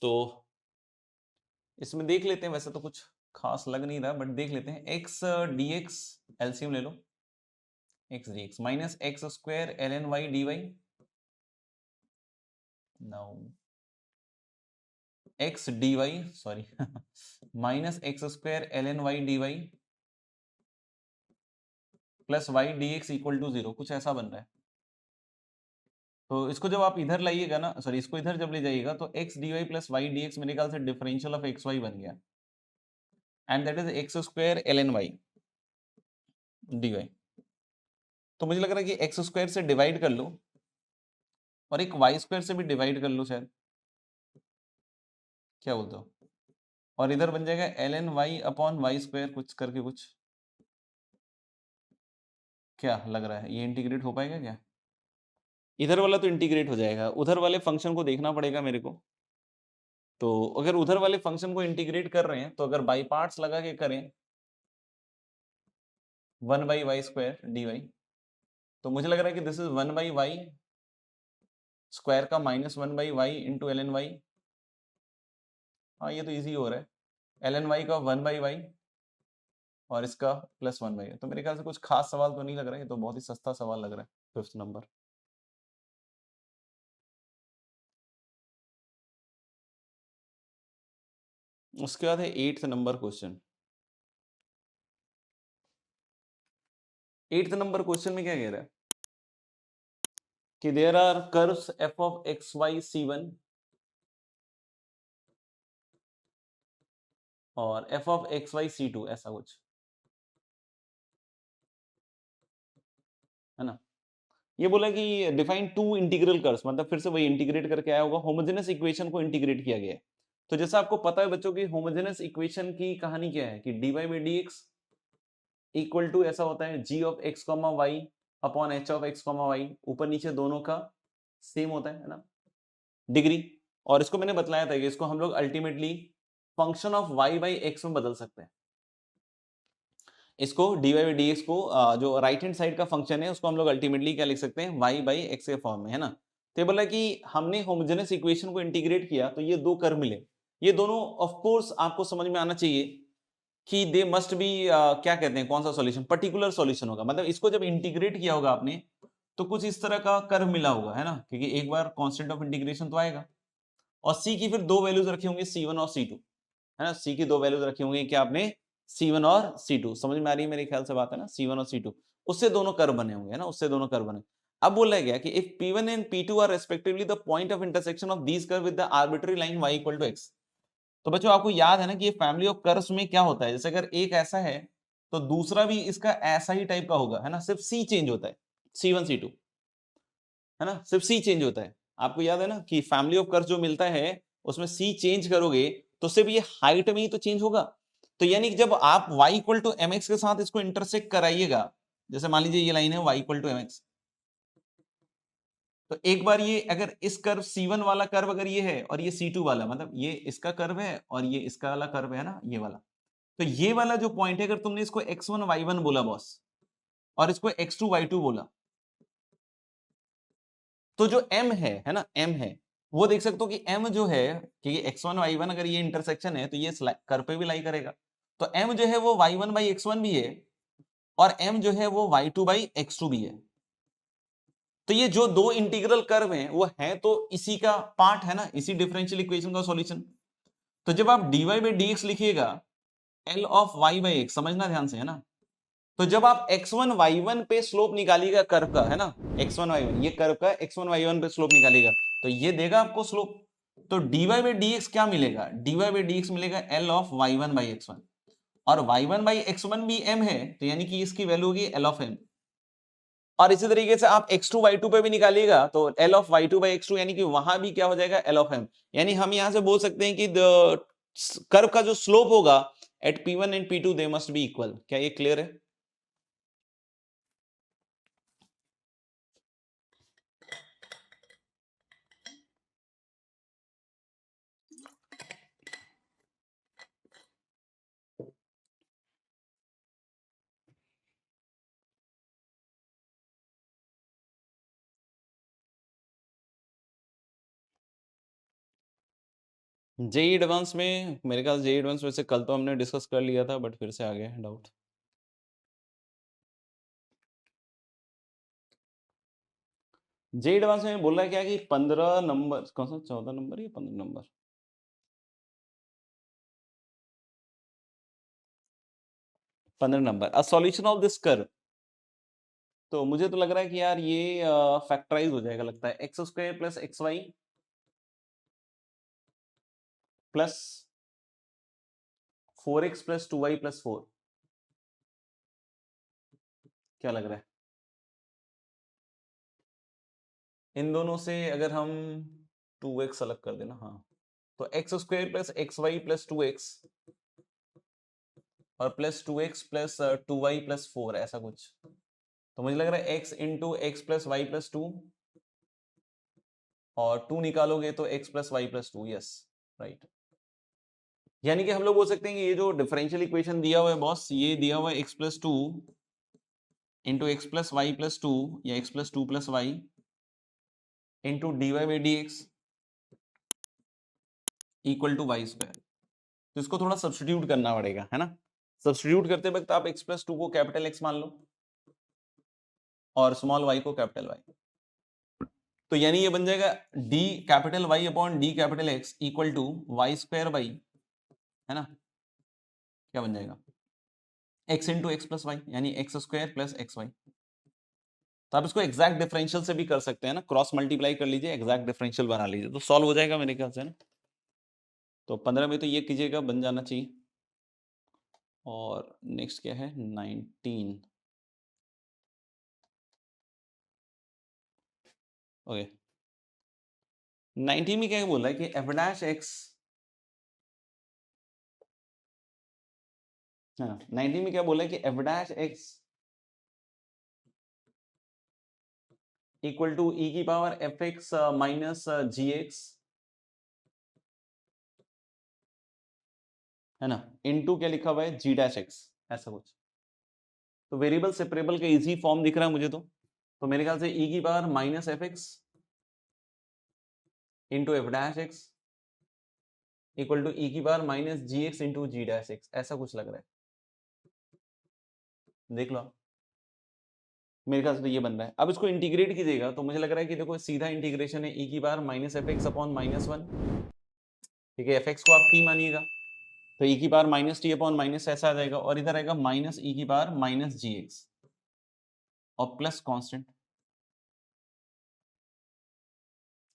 तो इसमें देख लेते हैं, वैसे तो कुछ खास लग नहीं रहा, बट देख लेते हैं। x dx एलसीएम ले लो, x dx minus x square L N Y D Y, no, X D Y, sorry minus x square L N Y D Y plus Y D X equal to 0, कुछ ऐसा बन रहा है। तो इसको जब आप इधर लाइएगा ना, सॉरी इसको इधर जब ले जाइएगा, तो X D Y plus Y D X मेरे ख्याल से डिफरेंशियल ऑफ एक्स वाई बन गया, and that is x square L N Y D Y. तो मुझे लग रहा है कि एक्स स्क्वायर से डिवाइड कर लो और एक वाई स्क्वायर से भी डिवाइड कर लो शायद, क्या बोलते हो, और इधर बन जाएगा L N Y upon Y square कुछ करके कुछ। क्या लग रहा है, ये इंटीग्रेट हो पाएगा क्या? इधर वाला तो इंटीग्रेट हो जाएगा, उधर वाले फंक्शन को देखना पड़ेगा मेरे को। तो अगर उधर वाले फंक्शन को इंटीग्रेट कर रहे हैं तो अगर बाई पार्ट्स लगा के करें 1/y² dy, तो मुझे लग रहा है कि दिस इज 1/y स्क्वायर का -1/y into l N Y. हाँ ये तो इजी हो रहा है, एल एन वाई का 1/y और इसका +1/y। तो मेरे ख्याल से कुछ खास सवाल तो नहीं लग रहा है, ये तो बहुत ही सस्ता सवाल लग रहा है, 5th नंबर। उसके बाद है 8th number question. 8th number question में क्या कह रहा है कि there are curves f of x y c1 और f of X Y c2 ऐसा कुछ, है ना। ये बोला कि डिफाइन टू इंटीग्रल कर्व्स, मतलब फिर से वही इंटीग्रेट करके आया होगा, होमोजेनस इक्वेशन को इंटीग्रेट किया गया है। तो जैसा आपको पता है बच्चों की होमोजेनस इक्वेशन की कहानी क्या है कि dy by D X equal to ऐसा होता है g of x comma Y upon h of x comma Y, ऊपर नीचे दोनों का सेम होता है ना, डिग्री। और इसको मैंने बतलाया था कि इसको हम लोग ultimately function of y by x में बदल सकते हैं। इसको dy बाई डी एक्स को जो राइट हैंड साइड का फंक्शन है उसको हम लोग अल्टीमेटली क्या लिख सकते हैं, y बाई एक्स के फॉर्म में, है ना। तो ये बोला कि हमने होमोजेनस इक्वेशन को इंटीग्रेट किया तो ये दो कर्व मिले। ये दोनों ऑफ कोर्स आपको समझ में आना चाहिए कि दे मस्ट बी क्या कहते हैं, कौन सा सॉल्यूशन, पर्टिकुलर सॉल्यूशन होगा। मतलब इसको जब इंटीग्रेट किया होगा आपने तो कुछ इस तरह का कर्व मिला होगा, है ना, क्योंकि एक बार कांस्टेंट ऑफ इंटीग्रेशन तो आएगा। और c की फिर दो वैल्यूज रखी होंगी c1 और c2, है ना। c की दो वैल्यूज रखी होंगी क्या आपने, c1 और c2, समझ में आ रही है मेरे ख्याल से बात, है ना। c1 और c2 उससे दोनों कर्व बने होंगे, है ना, उससे दोनों कर्व बने। अब बोला गया कि if p1 and p2 are respectively the point of intersection of these curve with the arbitrary line y equal to x। तो बच्चों आपको याद है ना कि ये फैमिली ऑफ कर्व्स में क्या होता है, जैसे अगर एक ऐसा है तो दूसरा भी इसका ऐसा ही टाइप का होगा, है ना, सिर्फ c चेंज होता है, c1 c2, है ना, सिर्फ c चेंज होता है। आपको याद है ना कि फैमिली ऑफ कर्व जो मिलता है उसमें c चेंज करोगे तो सिर्फ ये हाइट में ही तो चेंज होगा। तो यानी कि जब आप y equal to M X के साथ इसको इंटरसेक्ट कराइएगा, जैसे मान लीजिए ये लाइन है y equal to M X, तो एक बार ये अगर इस कर्व c1 वाला कर्व अगर ये है और ये c2 वाला, मतलब ये इसका कर्व है और ये इसका वाला कर्व है ना, ये वाला, तो ये वाला जो पॉइंट है अगर तुमने इसको x1 y1 बोला बॉस और इसको x2 y2 बोला, तो जो m है ना, m है, वो देख सकते हो कि m जो है कि x1 y1 अगर ये इंटरसेक्शन है तो ये कर्व पे भी लाई करेगा। तो m जो है वो y1 बाई x1 भी है और m जो है वो y2 बाई x2 भी है। तो ये जो दो इंटीग्रल कर्व हैं वो है तो इसी का पार्ट, है ना, इसी डिफरेंशियल इक्वेशन का सॉल्यूशन। तो जब आप dy बाई डी एक्स लिखिएगा L of y by x, समझना ध्यान से, है ना, तो जब आप x1 y1 पे स्लोप निकालिएगा कर्व का, है ना, x1 y1 ये कर्व का x1 y1 पे स्लोप निकालिएगा तो ये देगा आपको स्लोप। तो dy बाई डी एक्स क्या मिलेगा, dy बाई डी एक्स मिलेगा L of y1 by x1, और y1 बाई x1 भी m है तो यानी कि इसकी वैल्यू होगी L ऑफ m। और इसी तरीके से आप x2 y2 पे भी निकालिएगा तो L of y2 by x2 यानी कि वहां भी क्या हो जाएगा, L ऑफ m। यानी हम यहां से बोल सकते हैं कि कर्व का जो स्लोप होगा at p1 and p2 they must be equal. क्या ये क्लियर है? जेई एडवांस में मेरे ख्याल जेई एडवांस में से कल तो हमने डिस्कस कर लिया था बट फिर से आ गया है डाउट। जेई एडवांस में बोल रहा है क्या कि 15 नंबर, कौन सा 14 नंबर या 15 number, 15 number, a solution of this curve. तो मुझे तो लग रहा है कि यार ये फैक्टराइज हो जाएगा, लगता है X square plus x Y plus 4x plus 2y plus 4। क्या लग रहा है? इन दोनों से अगर हम 2x अलग कर देना, हाँ, तो x square plus x Y plus 2x और plus 2x plus 2y plus 4 ऐसा कुछ। तो मुझे लग रहा है x into x plus Y plus 2 और 2 निकालोगे तो x plus Y plus 2, yes right. यानी कि हम लोग बोल सकते हैं कि ये जो डिफरेंशियल इक्वेशन दिया हुआ है बॉस, ये दिया हुआ है x plus 2 into x plus Y plus 2 या x plus 2 plus Y into D Y by D X equal to Y square. तो इसको थोड़ा सब्स्टिट्यूट करना पड़ेगा, है ना। सब्स्टिट्यूट करते वक्त आप x प्लस 2 को कैपिटल X मान लो और स्मॉल y को कैपिटल Y। तो यानी ये बन जाएगा d capital Y upon d capital X equal to Y square by, है ना, क्या बन जाएगा, x into x plus y यानी x square plus x y. तो आप इसको एग्जैक्ट डिफरेंशियल से भी कर सकते हैं ना, क्रॉस मल्टीप्लाई कर लीजिए, एग्जैक्ट डिफरेंशियल बना लीजिए तो सॉल्व हो जाएगा मेरे ख्याल से ना। तो 15 में तो ये कीजिएगा, बन जाना चाहिए। और नेक्स्ट क्या है 19। ओके 19 में क्या बोल रहा है कि एफ डैश एक्स है ना, 19 में क्या बोला है कि f dash x equal to e की power f x minus g x है ना, इनटू क्या लिखा हुआ है जी डैश एक्स, ऐसा कुछ। तो वेरिएबल सेपरेबल का इजी फॉर्म दिख रहा है मुझे तो मेरे ख्याल से ई की power minus f x into f dash x equal to e की power minus g x into g dash x, ऐसा कुछ लग रहा है, देख लो मेरे ख्याल से तो ये बन रहा है। अब इसको इंटीग्रेट कीजिएगा तो मुझे लग रहा है कि देखो सीधा इंटीग्रेशन है ई की power minus f x upon minus one, ठीक है, एफ एक्स को आप टी मानिएगा तो ई की power minus T upon minus ऐसा आ जाएगा, और इधर आएगा माइनस ई की पावर माइनस जी एक्स और प्लस कांस्टेंट।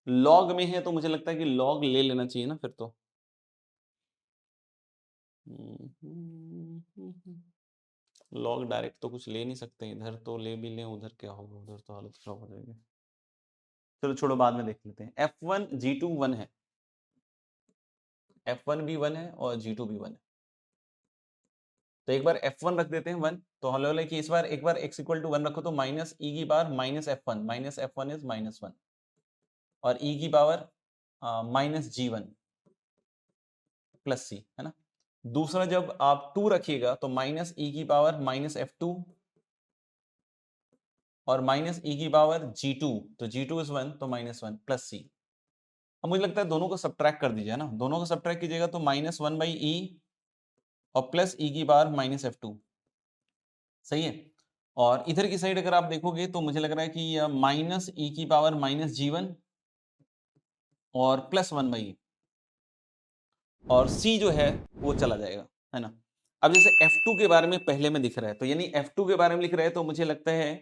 लॉग में है तो मुझे लगता है कि लॉग ले लेना चाहिए ना फिर तो। लॉग डायरेक्ट तो कुछ ले नहीं सकते, इधर तो ले भी लें उधर क्या होगा, उधर तो हालत खराब हो जाएगी। चलो छोड़ो बाद में देख लेते हैं। F1 G2 1 है, F1 भी 1 है और G2 भी 1 है, तो एक बार F1 रख देते हैं 1, तो हम लोग कि इस बार एक बार x इक्वल टू 1 रखो तो माइनस ई की power minus F1 is minus 1 और ई की पावर माइनस G1 प्लस सी, है ना। दूसरा जब आप 2 रखिएगा तो माइनस ई की पावर माइनस F2 और माइनस ई की पावर G2, तो G2 इज 1 तो माइनस 1 प्लस सी। अब मुझे लगता है दोनों को सब्ट्रैक्ट कर दीजिए ना, दोनों को सब्ट्रैक्ट कीजिएगा तो माइनस 1 बाई ई और प्लस ई की पावर माइनस F2, सही है। और इधर की साइड अगर आप देखोगे तो मुझे लग रहा है कि माइनस ई की पावर माइनस G1 और प्लस 1 बाई, और C जो है वो चला जाएगा, है ना। अब जैसे F2 के बारे में पहले में दिख रहा है, तो यानी F2 के बारे में लिख रहे हैं तो मुझे लगता है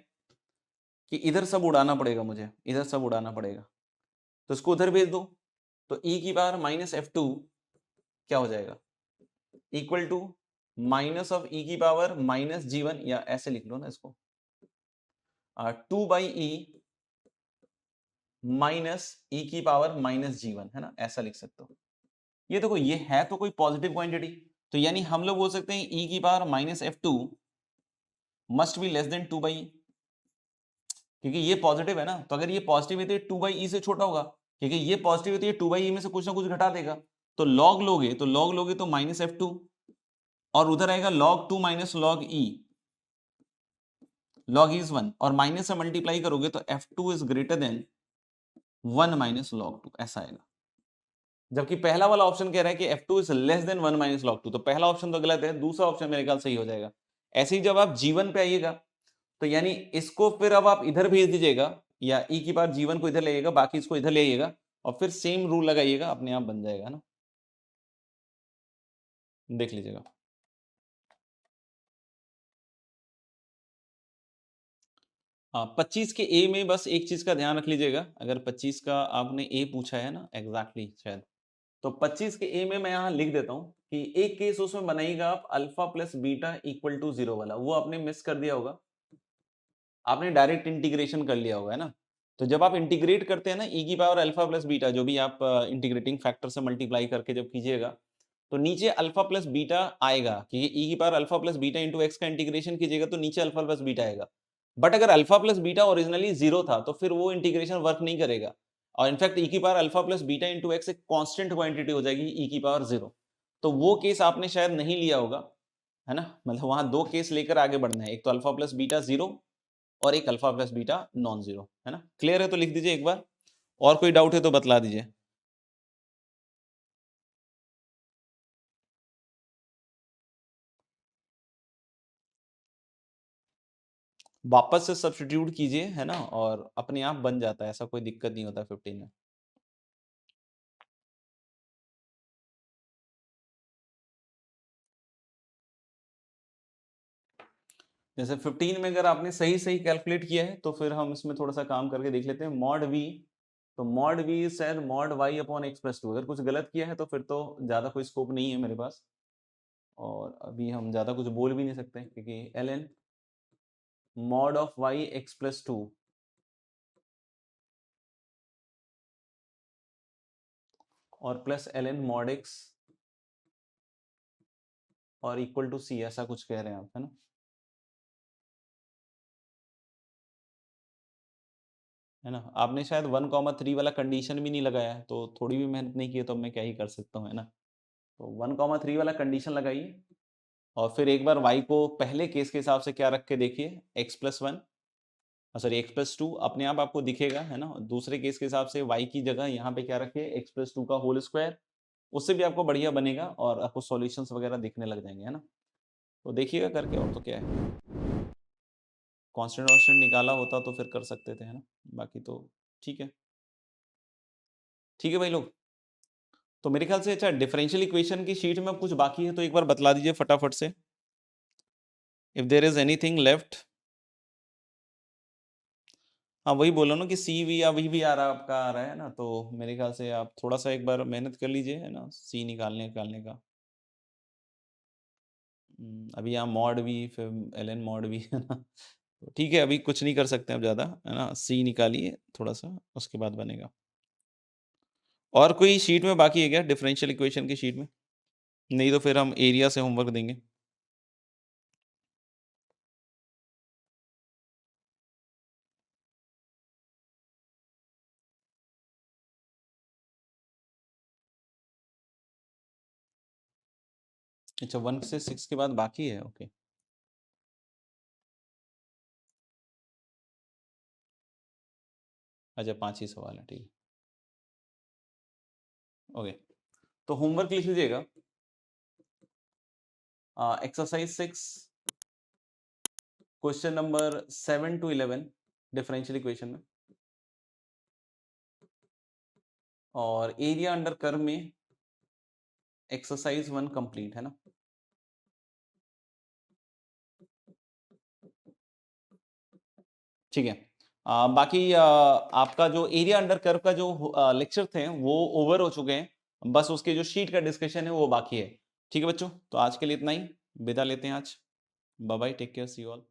कि इधर सब उड़ाना पड़ेगा, मुझे इधर सब उड़ाना पड़ेगा, तो इसको उधर भेज दो तो e की पावर माइनस F2 क्या हो जाएगा इक्वल टू माइनस ऑफ ई की पावर माइनस G1, या ऐसे लिख लो ना इसको 2 बाई ई माइनस ई की पावर माइनस G1, है ना, ऐसा लिख सकते हो। ये देखो ये है तो कोई पॉजिटिव क्वांटिटी, तो यानी हम लोग बोल सकते हैं ई की power minus F2 must be less than 2 by, क्योंकि ये पॉजिटिव है ना, तो अगर ये पॉजिटिव है तो ये 2 बाई ई से छोटा होगा, क्योंकि ये पॉजिटिव है तो ये 2 बाई ई में से कुछ ना कुछ घटा देगा, तो लॉग लोगे तो माइनस F2 और उधर आएगा log 2 minus log e, log e is 1 और माइनस से मल्टीप्लाई करोगे तो F2 is greater then 1 minus log 2, ऐसा आएगा। जबकि पहला वाला ऑप्शन कह रहा है कि F2 is less then 1 minus log 2, तो पहला ऑप्शन तो गलत है, दूसरा ऑप्शन मेरे ख्याल सही हो जाएगा। ऐसे ही जब आप G1 पे आइएगा तो यानी इसको फिर अब आप इधर भेज दीजिएगा, या e की पावर G1 को इधर ले आइएगा, बाकी इसको इधर ले आइएगा और फिर सेम रूल लगाइएगा, अपने आप बन जाएगा ना, देख लीजिएगा। 25 के ए में बस एक चीज का ध्यान रख लीजिएगा, अगर 25 का आपने ए पूछा है ना एग्जैक्टली शायद, तो 25 के ए में मैं यहाँ लिख देता हूँ कि एक केस उसमें बनाइएगा आप alpha plus beta equal to 0 वाला, वो आपने मिस कर दिया होगा, आपने डायरेक्ट इंटीग्रेशन कर लिया होगा, है ना। तो जब आप इंटीग्रेट करते हैं ना ई की पावर अल्फा प्लस बीटा, जो भी आप इंटीग्रेटिंग फैक्टर से मल्टीप्लाई करके जब कीजिएगा तो नीचे अल्फा प्लस बीटा आएगा, क्योंकि ई की power alpha plus beta into x का इंटीग्रेशन कीजिएगा तो नीचे अल्फा प्लस बीटा आएगा। बट अगर अल्फा प्लस बीटा ओरिजिनली 0 था तो फिर वो इंटीग्रेशन वर्क नहीं करेगा, और इनफैक्ट ई की power alpha plus beta into x एक कांस्टेंट क्वांटिटी हो जाएगी ई की पावर 0, तो वो केस आपने शायद नहीं लिया होगा, है ना। मतलब वहां दो केस लेकर आगे बढ़ना है, एक तो अल्फा प्लस बीटा 0 और एक alpha plus beta non zero, है ना। क्लियर है तो लिख दीजिए एक बार, और कोई डाउट है तो बतला दीजिए। वापस से सब्स्टिट्यूट कीजिए, है ना, और अपने आप बन जाता है, ऐसा कोई दिक्कत नहीं होता 15 में। जैसे 15 में अगर आपने सही सही कैलकुलेट किया है तो फिर हम इसमें थोड़ा सा काम करके देख लेते हैं। मॉड वी, तो मॉड वी शायद mod Y upon X plus 2, अगर कुछ गलत किया है तो फिर तो ज्यादा कोई स्कोप नहीं है मेरे पास, और अभी हम ज़्यादा कुछ बोल भी नहीं सकते क्योंकि ln mod of y x plus 2 और प्लस ln mod x और इक्वल टू c, ऐसा कुछ कह रहे हैं आप, है ना? है ना? आपने शायद 1,3 वाला कंडीशन भी नहीं लगाया है, तो थोड़ी भी मेहनत नहीं की है तो मैं क्या ही कर सकता हूँ, है ना? तो 1,3 वाला कंडीशन लगाइए और फिर एक बार y को पहले केस के हिसाब से क्या रख के देखिए, x plus 1, sorry x plus 2 अपने आप आपको दिखेगा, है ना? दूसरे केस के हिसाब से y की जगह यहाँ पे क्या रखिए, x प्लस 2 का होल स्क्वायर, उससे भी आपको बढ़िया बनेगा और आपको सॉल्यूशंस वगैरह दिखने लग जाएंगे, है ना? तो देखिएगा करके, और तो क्या है, कांस्टेंट वांस्टेंट निकाला होता तो फिर कर सकते थे, है ना? बाकी तो ठीक है। ठीक है भाई लोग, तो मेरे ख्याल से अच्छा डिफरेंशियल इक्वेशन की शीट में अब कुछ बाकी है तो एक बार बतला दीजिए फटाफट से, if there is anything left. हाँ वही बोलो ना कि सी वी अभी भी आ रहा है, आपका आ रहा है ना, तो मेरे ख्याल से आप थोड़ा सा एक बार मेहनत कर लीजिए, है ना, सी निकालने का। अभी यहाँ मॉड भी, फिर एल एन मॉड भी, है ना, तो ठीक है, अभी कुछ नहीं कर सकते अब ज़्यादा, है ना, सी निकालिए थोड़ा सा, उसके बाद बनेगा। और कोई शीट में बाकी है क्या डिफरेंशियल इक्वेशन की शीट में? नहीं तो फिर हम एरिया से होमवर्क देंगे। अच्छा 1 से 6 के बाद बाकी है, ओके। अच्छा 5 ही सवाल है, ठीक है, ओके। तो होमवर्क लिख लीजिएगा, exercise 6 question number 7 to 11 differential equation में, और एरिया अंडर कर्व में एक्सरसाइज 1 कंप्लीट, है ना? ठीक है। बाकी आपका जो एरिया अंडर कर्व का जो लेक्चर थे वो ओवर हो चुके हैं, बस उसके जो शीट का डिस्कशन है वो बाकी है। ठीक है बच्चों, तो आज के लिए इतना ही, विदा लेते हैं आज। Bye bye, take care, see you all.